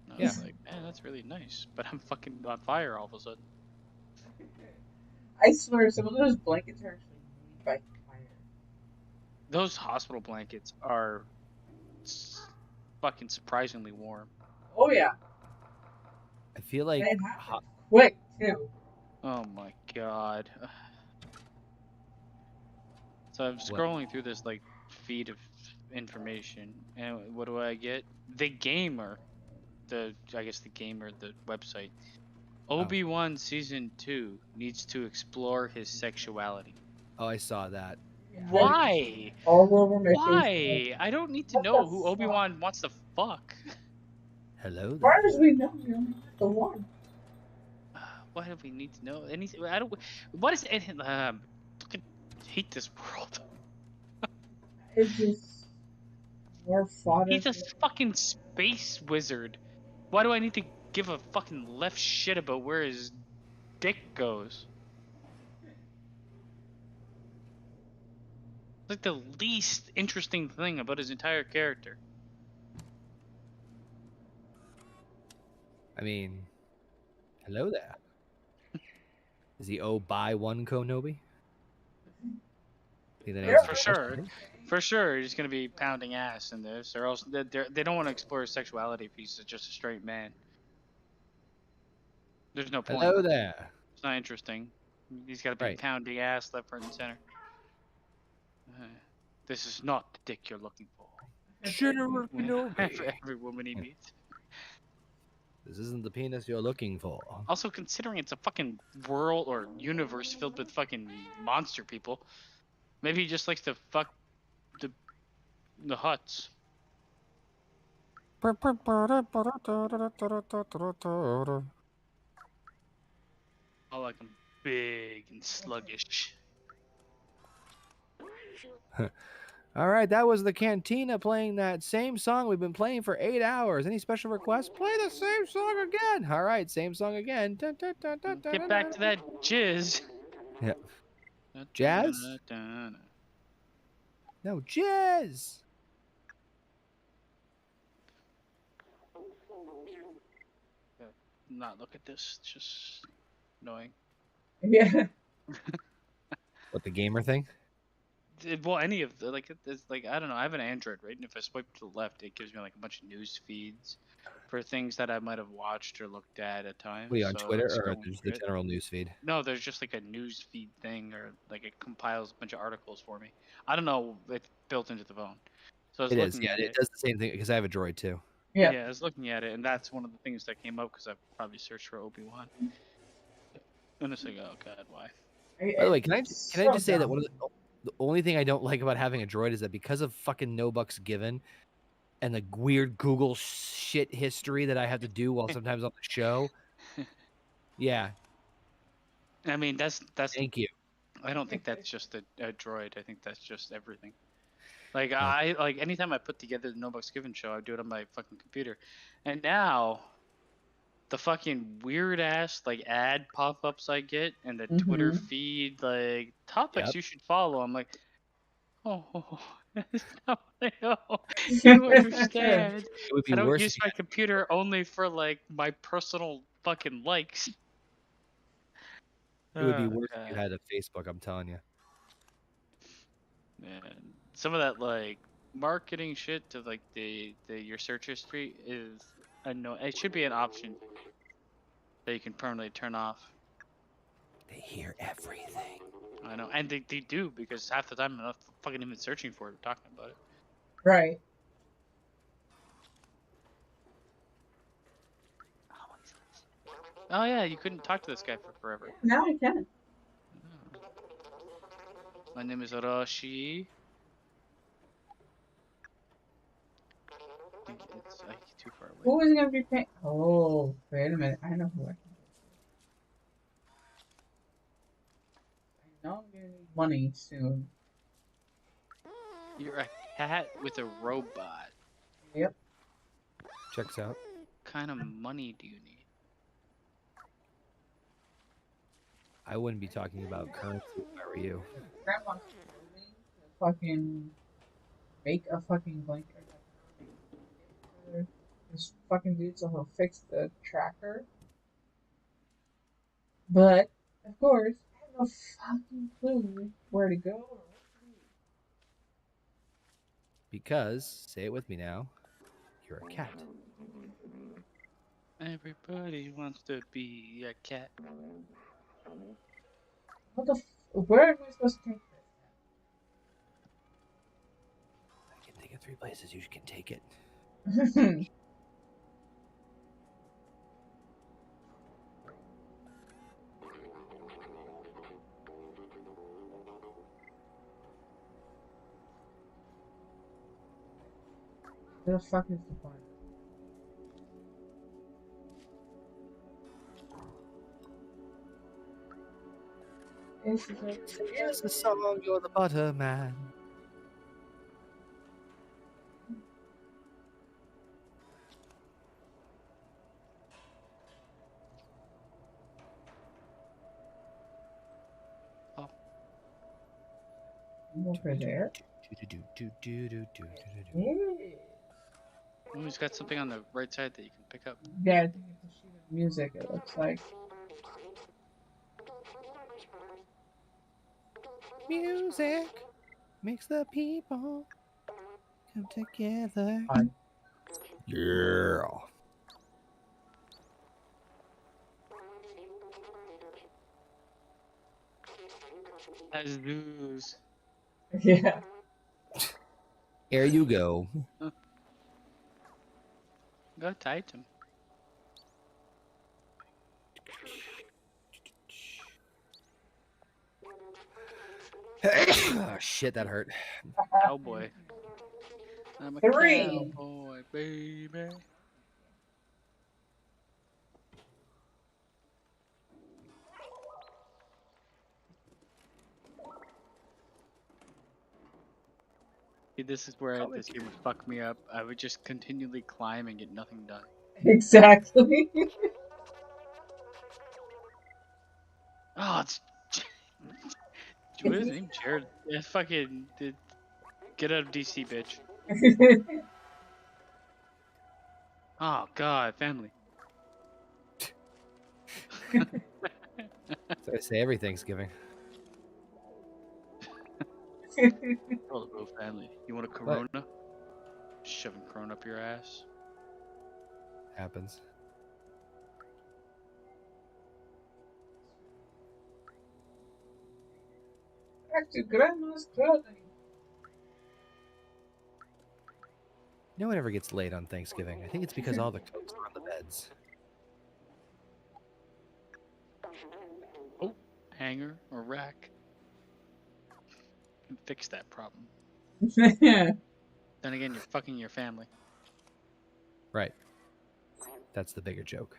And I was like, man, that's really nice. But I'm fucking on fire all of a sudden. I swear, some of those blankets are actually made by fire. Those hospital blankets are fucking surprisingly warm. Oh yeah, I feel like and it happens quick too. Oh my god. So I'm scrolling through this like feed of information. And what do I get? The Gamer. I guess the Gamer, the website. Obi-Wan Season 2 needs to explore his sexuality. Oh, I saw that. Why? All over my Facebook. Why? I don't need to What know the who fuck? Obi-Wan wants to fuck. Hello As far there. as we know, we only have the one. Why do we need to know anything? I don't. What is it? Fucking hate this world. It's just more fodder. He's a fucking space wizard. Why do I need to give a fucking left shit about where his dick goes? It's like the least interesting thing about his entire character. I mean, hello there. Is he by one Konobi? Think that Yeah, answers For the sure. question, For sure, he's gonna be pounding ass in this, or else they don't want to explore his sexuality if he's just a straight man. There's no right? point. Hello there. It's not interesting. He's got to be Right. pounding ass left, right, and center. This is not the dick you're looking for. General Kenobi. Every woman he meets. This isn't the penis you're looking for. Also, considering it's a fucking world or universe filled with fucking monster people, maybe he just likes to fuck the huts. I like them big and sluggish. All right, that was the Cantina playing that same song we've been playing for 8 hours. Any special requests? Play the same song again. All right, same song again. Get back to that jizz. Yeah. Jazz? No, jazz. Not look at this. It's just annoying. Yeah. What, the gamer thing? Well, any of the it's like I don't know. I have an Android, right? And if I swipe to the left, it gives me like a bunch of news feeds for things that I might have watched or looked at times. What are you on So Twitter it's or going just for the it. general news feed? No, there's just like a news feed thing, or like it compiles a bunch of articles for me. I don't know. It's built into the phone, so I was It is, looking yeah. at It does the same thing because I have a Droid too. Yeah. Yeah, I was looking at it, and that's one of the things that came up because I probably searched for Obi-Wan. And it's like, oh god, why? By the way, can I just say that one of the only thing I don't like about having a Droid is that because of fucking no bucks given and the weird Google shit history that I have to do while sometimes on the show. Yeah. I mean, that's. Thank you. I don't think that's just a droid. I think that's just everything. Like I like anytime I put together the No Bucks Given show, I do it on my fucking computer, and now the fucking weird ass like ad pop ups I get and the Twitter feed like topics you should follow. I'm like, oh, that's not what I know. You understand? It would be I don't worse. use my computer only for like my personal fucking likes. It would be worse if you had a Facebook. I'm telling you. Man, some of that like marketing shit to like the your search history is annoying. It should be an option that you can permanently turn off. They hear everything. I know, and they do because half the time I'm not fucking even searching for it or talking about it. Right. Oh yeah, you couldn't talk to this guy for forever. Now I can. My name is Arashi. I think it's like too far away. Who is gonna be paying? Oh, wait a minute. I know who I can. I know I'm gonna need money soon. You're a cat with a robot. Yep. Checks out. What kind of money do you need? I I wouldn't be talking about currency if I were you. Grandma fucking make a fucking blanket. This fucking dude so he'll fix the tracker. But of course, I have no fucking clue where to go or what to do. Because, say it with me now, you're a cat. Everybody wants to be a cat. What the where am I supposed to take this? I can think of 3 places you can take it. Where the fuck is the bar? Here's the song, you're the butter man. Over there. Oh, he's got something on the right side that you can pick up. Yeah, I think it's a sheet of music, it looks like. Music makes the people come together. Yeah. As news. Yeah. Here you go. Go tight him. Oh, shit, that hurt. Cowboy. I'm a 3. cowboy, baby. See, this is where this game would fuck me up. I would just continually climb and get nothing done. Exactly. Oh, it's what is his name? Jared. Yeah, fucking get out of DC, bitch. Oh God, family. So I say every Thanksgiving. All about family. You want a Corona? Shoving Corona up your ass. Happens. Back to Grandma's clothing. No one ever gets laid on Thanksgiving. I think it's because all the coats are on the beds. Oh, hanger or rack. Can fix that problem. Then again, you're fucking your family. Right. That's the bigger joke.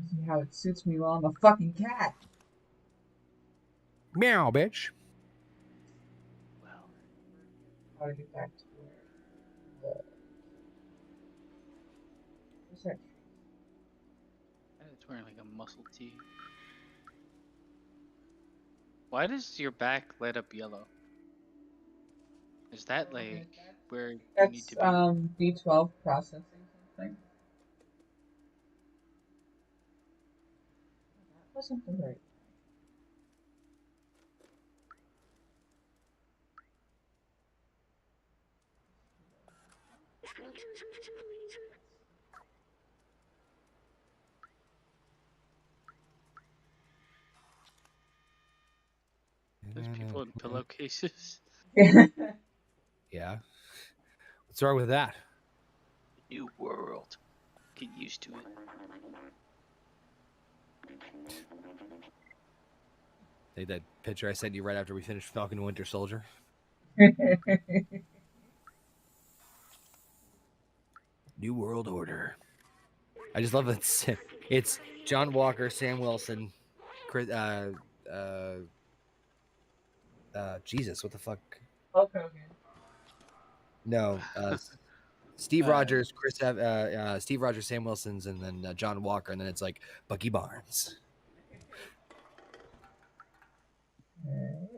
See how it suits me while I'm a fucking cat. Meow, bitch. Well, How to get back to where what's that? it's wearing like a muscle tee. Why does your back light up yellow? Is that like where you need That's to be? B12 processing something. That wasn't the right. There's people in pillowcases. Yeah. What's wrong with that? New world. Get used to it. Take that picture I sent you right after we finished Falcon and Winter Soldier. New World Order. I just love it. It's John Walker, Sam Wilson, Chris, Jesus, what the fuck? Okay. No, Steve Rogers, Steve Rogers, Sam Wilson's, and then John Walker, and then it's like Bucky Barnes. Alright.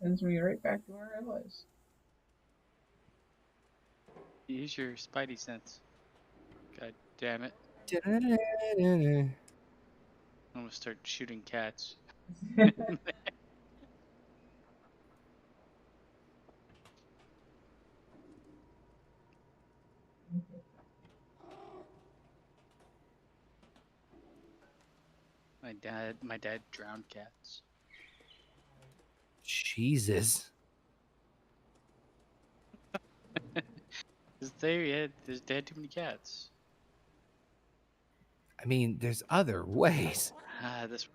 Sends me right back to where I was. Use your spidey sense. God damn it. Da-da-da-da-da. I'm gonna start shooting cats. My dad drowned cats. Jesus. His dad too many cats. I mean, there's other ways. This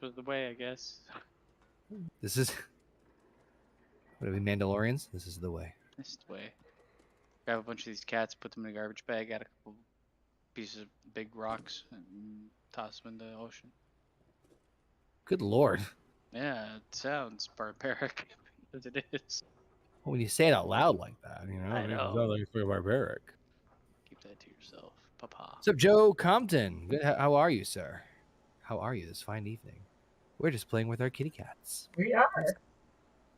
was the way, I guess. This is. What are we, Mandalorians? This is the way. This is the way. Grab a bunch of these cats, put them in a garbage bag, add a couple pieces of big rocks, and toss them in the ocean. Good lord. Yeah, it sounds barbaric, as it is. Well, when you say it out loud like that, you know, I it know. sounds like it's very barbaric. Keep that to yourself, papa. What's up, Joe Compton? Good. How are you, sir? How are you this fine evening? We're just playing with our kitty cats. We are.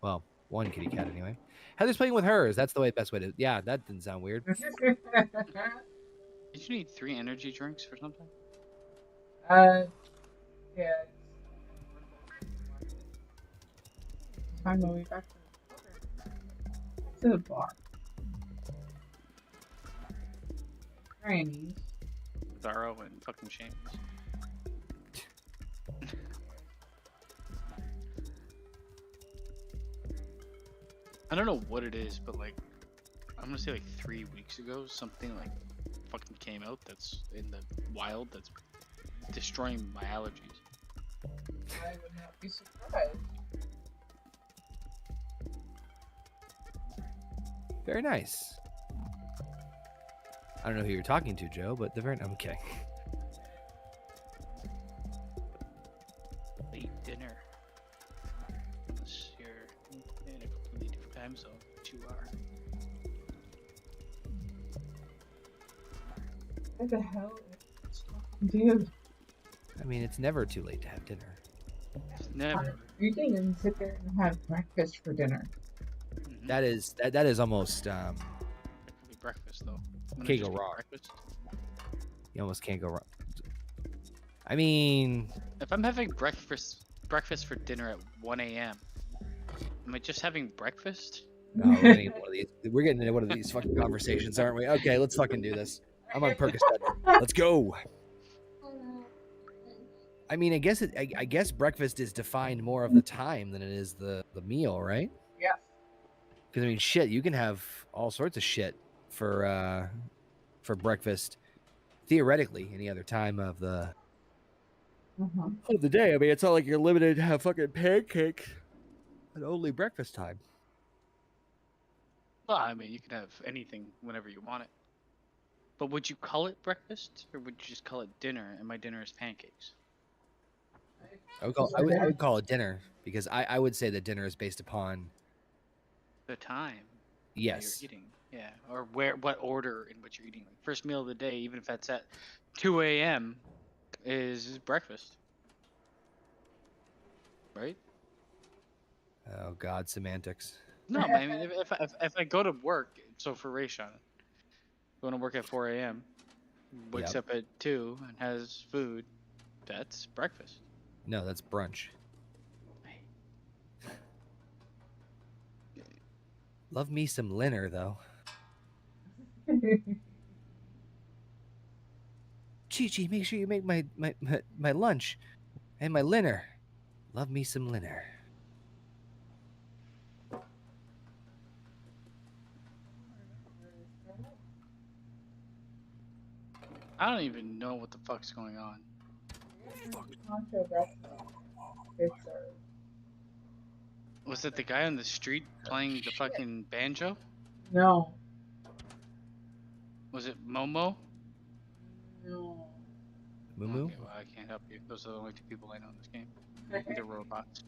Well, one kitty cat anyway. Heather's playing with hers. That's the best way to. Yeah, that didn't sound weird. Did you need 3 energy drinks for something? Yeah. Find my way back to the bar. Grannies. Zaro and fucking Shames. I don't know what it is, but like, I'm gonna say like 3 weeks ago, something like fucking came out that's in the wild that's destroying my allergies. I would not be surprised. Very nice. I don't know who you're talking to, Joe, but they're very. I'm okay. Late dinner. Unless you're in a completely different time zone, which you are. What the hell is dude? I mean, it's never too late to have dinner. It's never. You can even sit there and have breakfast for dinner. Mhm. That is almost. That could be breakfast though. Wouldn't it Can't just go be wrong. breakfast? You almost can't go wrong. I mean, If I'm having breakfast for dinner at 1 a.m., am I just having breakfast? no, we're getting into one of these fucking conversations, aren't we? Okay, let's fucking do this. I'm on Percocet. Let's go. I mean, I guess breakfast is defined more of the time than it is the meal, right? Yeah. Because I mean, shit, you can have all sorts of shit for breakfast. Theoretically, any other time of the day. I mean, it's not like you're limited to have fucking pancakes at only breakfast time. Well, I mean, you can have anything whenever you want it. But would you call it breakfast, or would you just call it dinner, and my dinner is pancakes? I would call it dinner because I would say that dinner is based upon The time that yes. you're eating. Yeah, or what order in which you're eating. Like first meal of the day, even if that's at 2 a.m., is breakfast. Right? Oh God, semantics. No, but I mean, if I go to work, so for Rayshawn, going to work at 4 a.m., wakes up at 2 and has food, that's breakfast. No, that's brunch. Love me some Linner though. Chi-Chi, make sure you make my lunch and my Linner. Love me some Linner. I don't even know what the fuck's going on. Was it the guy on the street playing the fucking banjo? No. Was it Momo? No. Moo Okay, well, I can't help you. Those are the only 2 people I know in this game. They're robots.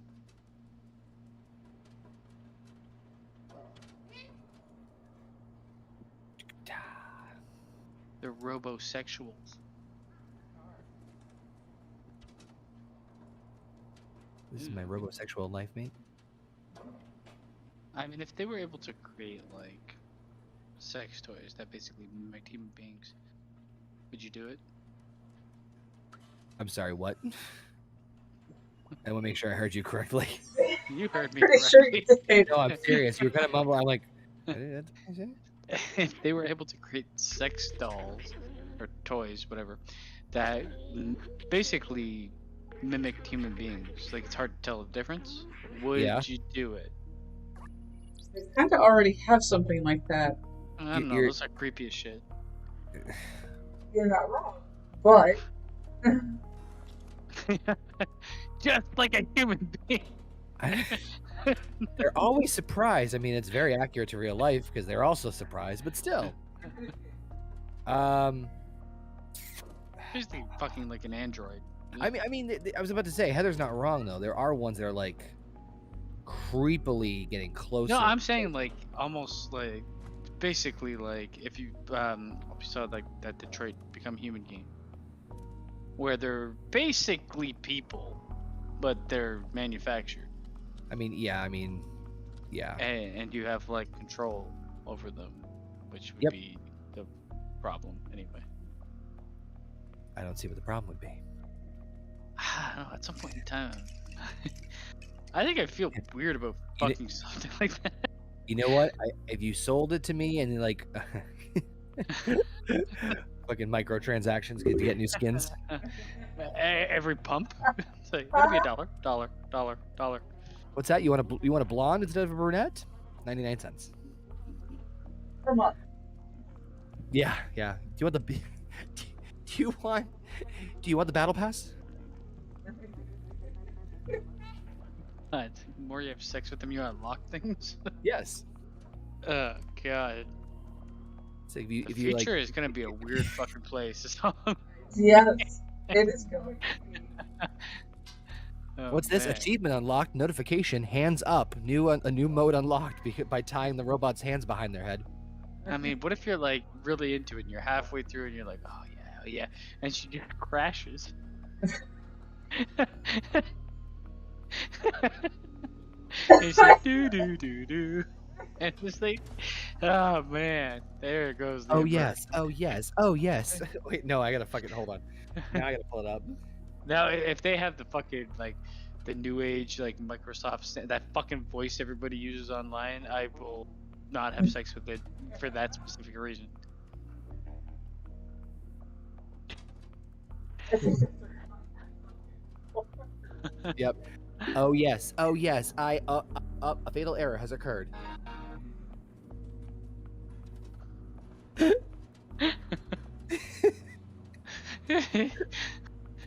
They're robosexuals. This is my robosexual life, mate. I mean, if they were able to create, like, sex toys that basically mimic human beings, would you do it? I'm sorry, what? I want to make sure I heard you correctly. You heard me Pretty sure correctly. you did. No, I'm serious. You were kind of mumbling. I'm like, If they were able to create sex dolls or toys, whatever, that basically mimicked human beings. Like it's hard to tell the difference. Would Yeah. you do it? They kind of already have something like that. I don't know. You're- Those are creepy as shit. You're not wrong, but Just like a human being. They're always surprised. I mean, it's very accurate to real life because they're also surprised, but still. Just fucking like an android. I mean, I was about to say Heather's not wrong though. There are ones that are like creepily getting closer. No, I'm saying like almost like basically like if you saw like that Detroit Become Human game, where they're basically people, but they're manufactured. I mean, yeah. And you have like control over them, which would Yep. be the problem anyway. I don't see what the problem would be. I don't know, at some point in time, I think I feel weird about You fucking something like that. You know what? If you sold it to me and like fucking microtransactions to get new skins. Every pump, it's like it'll be $1. What's that? You want a blonde instead of a brunette? 99 cents. per month. Yeah. Do you want the do you want the battle pass? The more you have sex with them, you unlock things. Yes. Oh god. So if The you future like, is gonna be a weird fucking place. Is all I'm- Yes, it is going. Oh, what's this? man. Achievement unlocked. Notification. Hands up. A new mode unlocked by tying the robot's hands behind their head. I mean, what if you're like really into it and you're halfway through and you're like, oh yeah, and she just crashes. And it's like do, and it's like, oh man, there goes. The Oh embarrassment. yes. Wait, no, I gotta fucking hold on. Now I gotta pull it up. Now, if they have the fucking like the new age like Microsoft that fucking voice everybody uses online, I will not have sex with it for that specific reason. Yep. Oh yes. I a fatal error has occurred.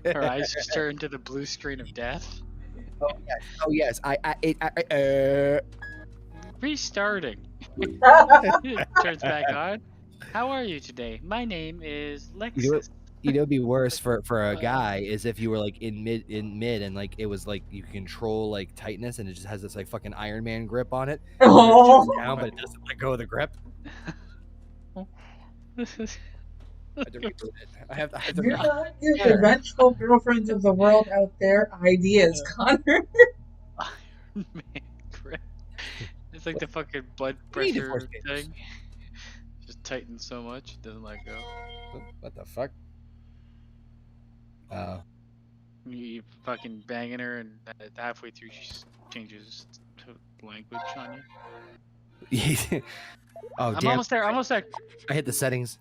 Her eyes just turn to the blue screen of death. Oh yes. Restarting. Turns back on. How are you today? My name is Lexus. You know, it'd be worse for a guy is if you were like in mid and like it was like you control like tightness and it just has this like fucking Iron Man grip on it. Oh, Down, but it doesn't let go of the grip. This is I have to reboot it. I have to you're not give the vengeful girlfriends of the world out there ideas, Connor. Iron Man grip. It's like the fucking blood We need to pressure force games. thing. Just tightens so much, it doesn't let go. What the fuck? You fucking banging her, and halfway through she changes to language on you. Oh I'm damn! almost there. Almost there. I hit the settings.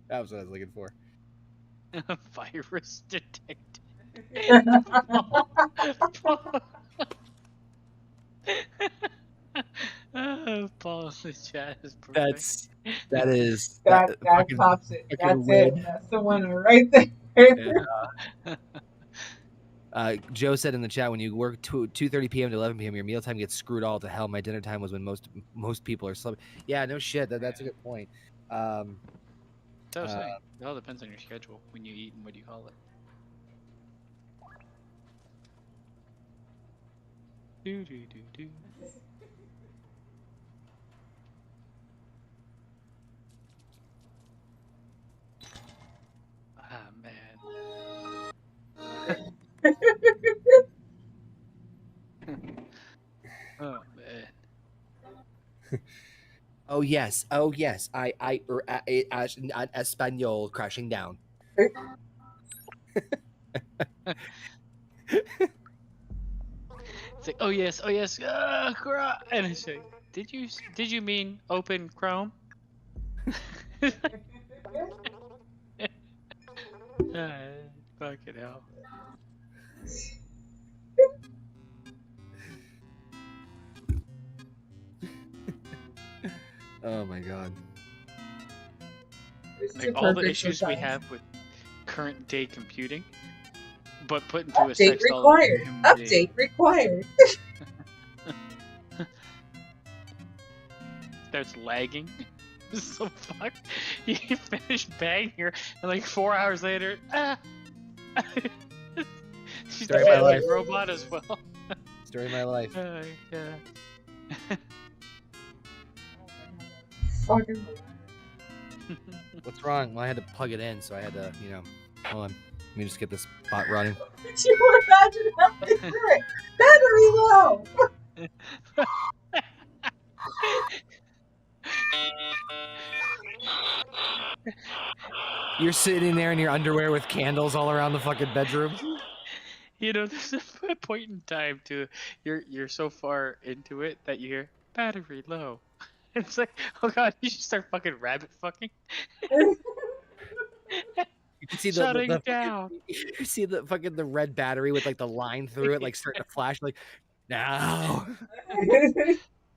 That was what I was looking for. Virus detected. Paul in the chat is perfect. That is That fucking- tops it. fucking That's it. weird. That's the winner right there. Joe said in the chat, when you work 2:30 p.m. to 11 p.m., your mealtime gets screwed all to hell. My dinner time was when most people are sleeping. Yeah, no shit. That's a good point. So I was saying, it all depends on your schedule when you eat and what you call it. Do do do do. Ah man. Oh man. Oh yes. I Espanol crashing down. It's like, oh yes, and it's like, did you mean open Chrome? Fucking hell. Oh my god. It's Like too all the perfect issues we sometimes. have with current day computing, but put into a Update sex doll. required. human being. Update required. Starts lagging. So fuck. You finish banging her, and like 4 hours later, she's Story of my a life. robot as well. Story of my life. Yeah. Fucking. What's wrong? Well, I had to plug it in, so I had to, hold on. Let me just get this bot running. Could you imagine halfway through it? Battery low. You're sitting there in your underwear with candles all around the fucking bedroom. You know, there's a point in time to you're so far into it that you hear battery low. It's like, oh god, you should start fucking rabbit fucking. You can see Shutting the down. you see the fucking the red battery with like the line through it, like starting to flash. Like, now.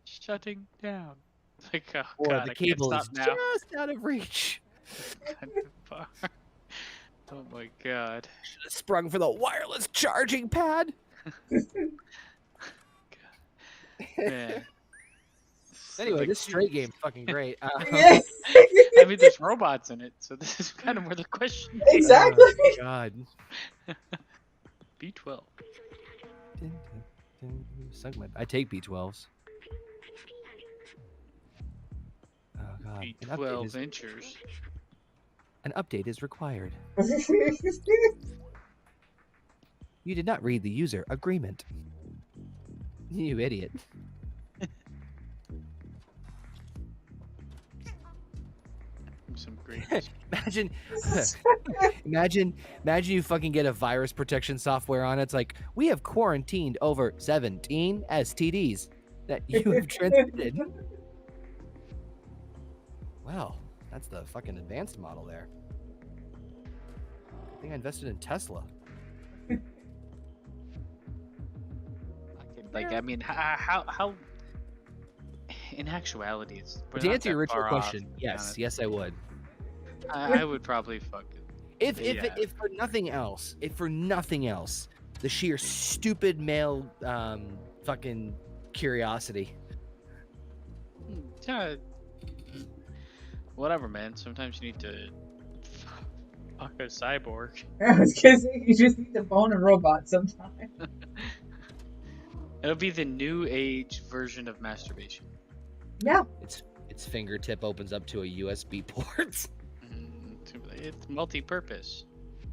Shutting down. Like, oh Boy, god, the I can't cable stop is now. just out of reach. Kind of far. Oh my god. Should have sprung for the wireless charging pad. Man. So, Anyway, like, this Stray game's fucking great. Yes. I mean, there's robots in it, so this is kind of where the question is. Exactly. Oh, God. B12. I take B12s. Oh God. B12 inches. An update is required. You did not read the user agreement. You idiot. Some great. Imagine you fucking get a virus protection software on it. It's like, we have quarantined over 17 STDs that you have transmitted. Wow, that's the fucking advanced model there. I think I invested in Tesla. Like, I mean, how in actuality, it's we're To not answer that your original far off, question, to be yes, honest. yes, I would. I would probably fuck it. If for nothing else, the sheer stupid male fucking curiosity. Yeah. Whatever, man. Sometimes you need to fuck a cyborg. I was gonna say, you just need to bone a robot sometime. It'll be the new age version of masturbation. Yeah. Its fingertip opens up to a USB port. It's multi-purpose.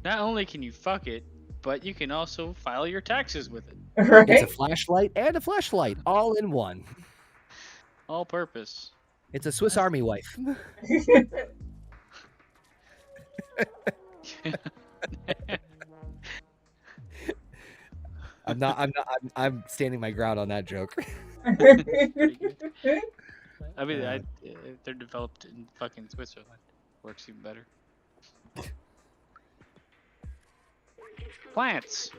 Not only can you fuck it, but you can also file your taxes with it. Right? It's a flashlight and a flashlight all in one. All purpose. It's a Swiss Army wife. I'm standing my ground on that joke. I mean, they're developed in fucking Switzerland. Works even better. Plants.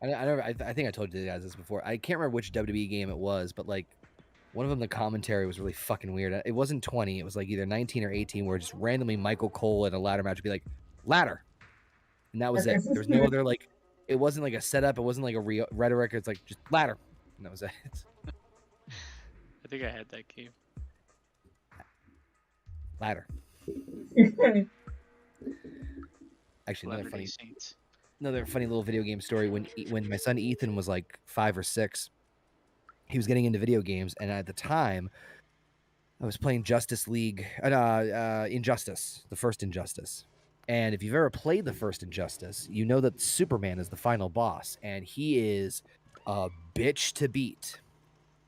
I think I told you guys this before. I can't remember which WWE game it was, but like one of them, the commentary was really fucking weird. It wasn't 20. It was like either 19 or 18, where just randomly Michael Cole in a ladder match would be like, ladder. And that was it. There was no other, like, it wasn't like a setup. It wasn't like a rhetoric. It's like just ladder. And that was it. I think I had that game. Ladder. Actually, another funny little video game story. When my son Ethan was like 5 or 6, he was getting into video games, and at the time, I was playing Justice League, Injustice, the first Injustice. And if you've ever played the first Injustice, you know that Superman is the final boss, and he is a bitch to beat.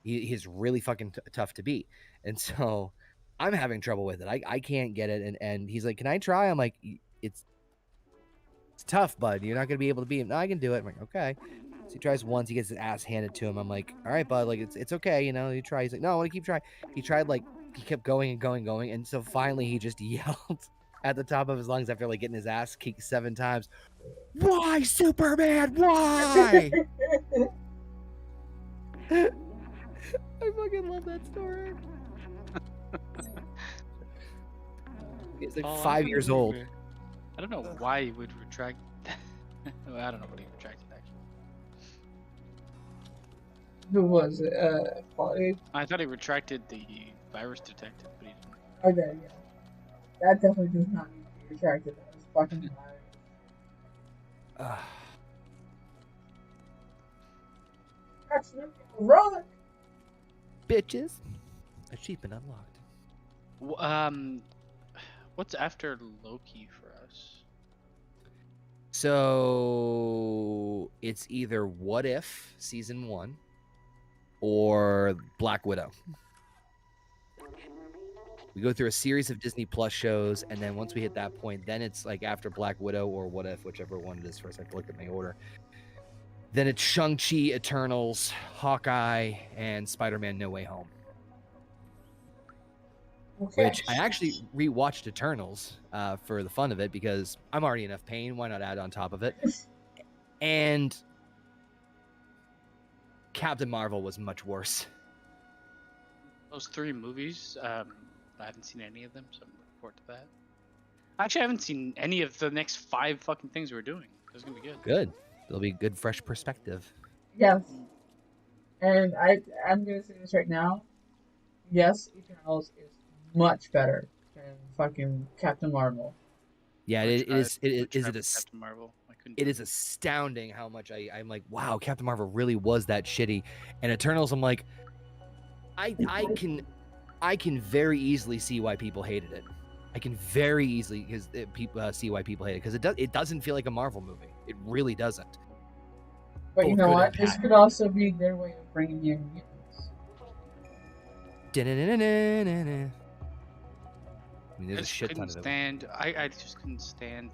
He's really fucking tough to beat. And so I'm having trouble with it. I can't get it. And he's like, can I try? I'm like, it's tough, bud. You're not going to be able to beat him. No, I can do it. I'm like, okay. So he tries once, he gets his ass handed to him. I'm like, all right, bud, like it's okay, you know. You try. He's like, no, I want to keep trying. He tried like he kept going and going, and so finally he just yelled at the top of his lungs after like getting his ass kicked 7 times. Why, Superman? Why? I fucking love that story. He's like 5 years old. I don't know why he would retract. Well, I don't know what he retracted actually. Who was it? Quality? I thought he retracted the virus detected, but he didn't. Okay, yeah. That definitely does not need to be retracted. That was fucking hilarious. That's heroic. Bitches. Achievement unlocked. What's after Loki for us? So it's either What If season 1 or Black Widow. We go through a series of Disney Plus shows, and then once we hit that point, then it's like after Black Widow or What If, whichever one it is first. I have to look at my order. Then it's Shang-Chi, Eternals, Hawkeye, and Spider-Man No Way Home. Okay. Which I actually rewatched Eternals for the fun of it because I'm already enough pain. Why not add on top of it? And Captain Marvel was much worse. Those 3 movies, I haven't seen any of them, so I'm looking forward to that. Actually, I haven't seen any of the next 5 fucking things we're doing. It's gonna be good. Good. It'll be good, fresh perspective. Yes. And I'm gonna say this right now. Yes, Eternals is much better than fucking Captain Marvel. Yeah, it is. Captain Marvel. It is astounding how much I'm like, wow, Captain Marvel really was that shitty. And Eternals, I'm like, I can very easily see why people hated it. I can very easily people see why people hate it because it doesn't feel like a Marvel movie. It really doesn't. But you know what? This could also be their way of bringing in mutants. I mean, there's a shit ton of them. I just couldn't stand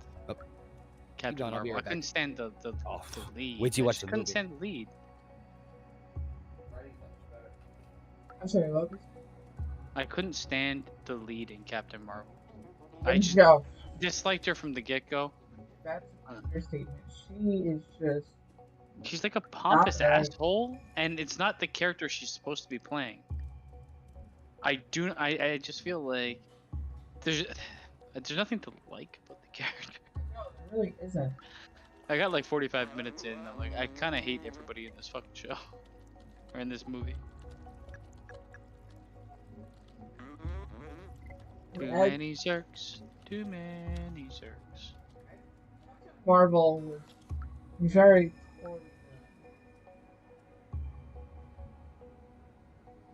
Captain Marvel. I couldn't stand the lead. Wait till you watch the movie. I couldn't movie. stand the lead. I'm sorry, Loki. I couldn't stand the lead in Captain Marvel. I just disliked her from the get-go. That's your statement. She is just. She's like a pompous asshole, and it's not the character she's supposed to be playing. I just feel like there's nothing to like about the character. No, there really isn't. I got like 45 minutes in, and I'm like, I kind of hate everybody in this fucking show, or in this movie. Too many Zurks. Too many Zurks. Marvel was very poorly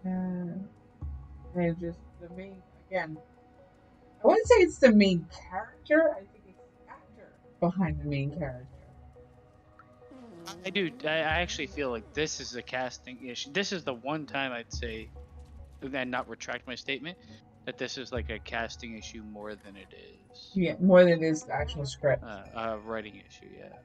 done. And just the main, again, I wouldn't say it's the main character, I think it's the actor behind the main character. I actually feel like this is a casting issue. This is the one time I'd say, and not retract my statement, that this is like a casting issue more than it is. Yeah, more than it is the actual script. Writing issue, yeah.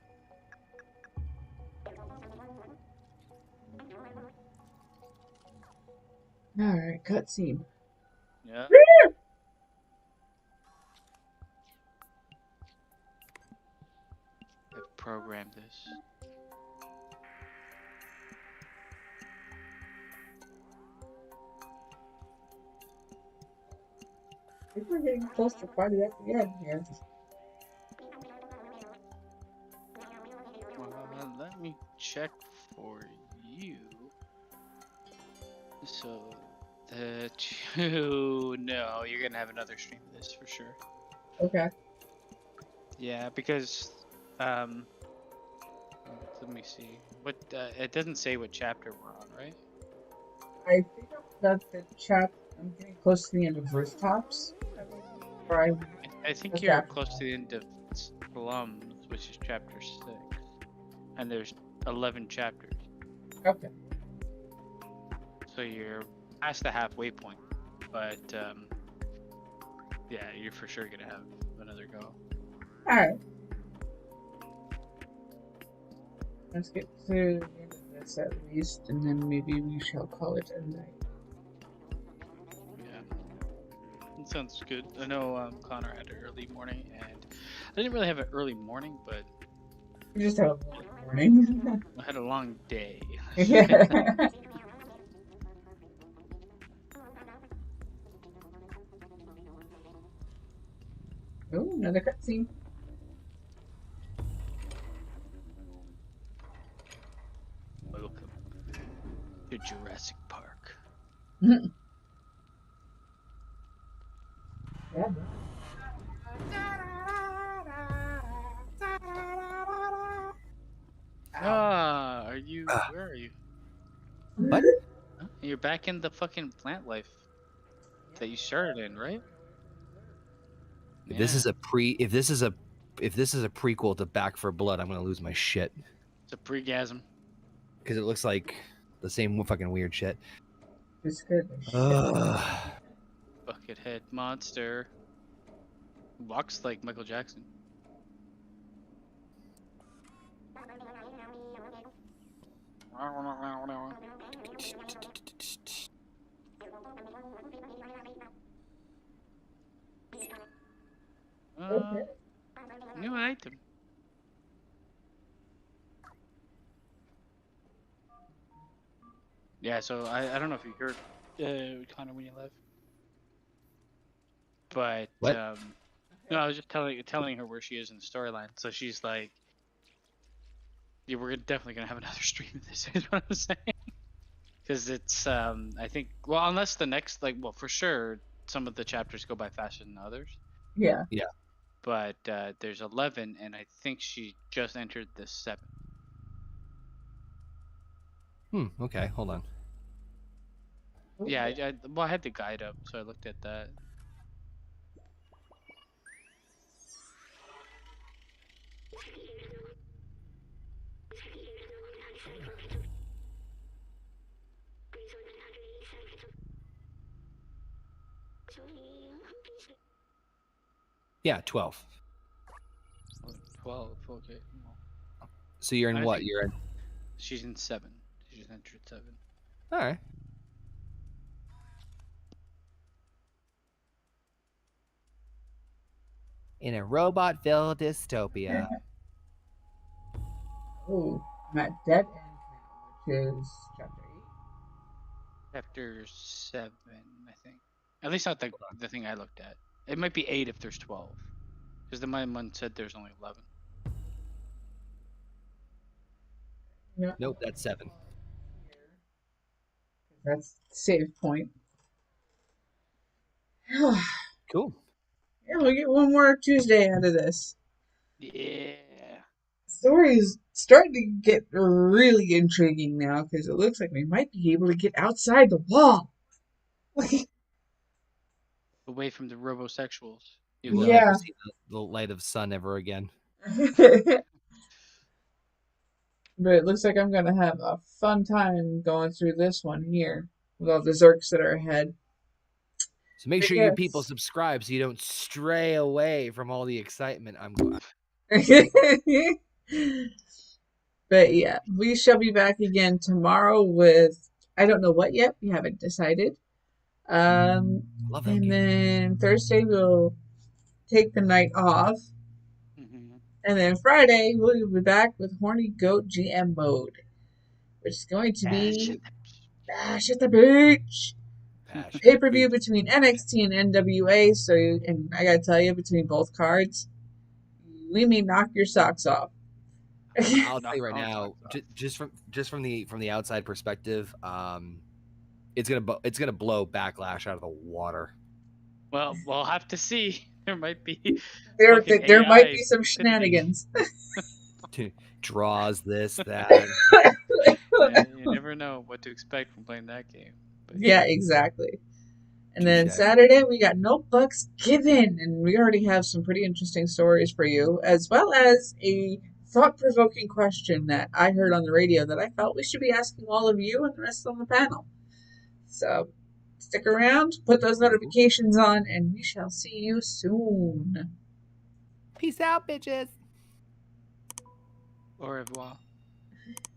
Alright, cutscene. Yeah. I've programmed this. I think we're getting close to party at the end here. Let me check for you. So, no, you're gonna have another stream of this for sure. Okay. Yeah, because let me see. What it doesn't say what chapter we're on, right? I think that the chapter. I'm getting close to the end of Rooftops. I think you're close to the end of Slums, which is chapter 6, and there's 11 chapters. Okay. So you're past the halfway point, but yeah, you're for sure gonna have another go. Alright. Let's get to the end of this at least, and then maybe we shall call it a night. Yeah. That sounds good. I know Connor had an early morning, and I didn't really have an early morning, but We just have a long morning. I had a long day. Yeah. Oh, another cutscene. Welcome to Jurassic Park. Yeah. Ah, are you? Where are you? What? Huh? You're back in the fucking plant life that you started in, right? If this is a prequel to Back for Blood, I'm gonna lose my shit It's a pregasm. because it looks like the same fucking weird shit. It's good. Buckethead monster. Walks like Michael Jackson. Okay. New item. Yeah, so I don't know if you heard Connor when you left, but What? no, I was just telling her where she is in the storyline. So she's like, yeah, we're definitely gonna have another stream of this. Is what I'm saying. Because it's I think, well, unless the next, like, well, for sure some of the chapters go by faster than others, Yeah. but there's 11, and I think she just entered the 7. Okay, hold on. Yeah, well, I had the guide up, so I looked at that. Yeah, 12. 12, okay. Well, So you're in I what? think- You're in. she's in 7. She just entered 7. All right. In a robot-filled dystopia. Oh, I'm at Dead End now, which is chapter 8. Chapter 7, I think. At least not the thing I looked at. It might be 8 if there's 12. Because the my one said there's only 11. No, Nope, that's 7. that's the save point. Yeah, Cool. we'll get one more Tuesday out of this. Yeah. Story is starting to get really intriguing now because it looks like we might be able to get outside the wall. Away from the robosexuals. You will Yeah. never see the light of sun ever again. But it looks like I'm gonna have a fun time going through this one here with all the Zurks that are ahead. So make sure you Yes. people subscribe so you don't stray away from all the excitement. But yeah, we shall be back again tomorrow with I don't know what yet. We haven't decided. Love that And game. then Thursday we'll take the night off. Mm-hmm. And then Friday we'll be back with Horny Goat GM mode, which is going to be Bash at the Beach. Pay-per-view between NXT and NWA. So, and I gotta tell you, between both cards, we may knock your socks off. I'll tell you right now, just from the outside perspective, it's gonna blow Backlash out of the water. Well, we'll have to see. There might be There might be some shenanigans. Draws this, that. Yeah, you never know what to expect from playing that game. But Yeah, exactly. And then Touche. Saturday we got No Bucks Given, and we already have some pretty interesting stories for you, as well as a thought-provoking question that I heard on the radio that I felt we should be asking all of you and the rest on the panel. So stick around, put those notifications on, and we shall see you soon. Peace out, bitches. Au revoir.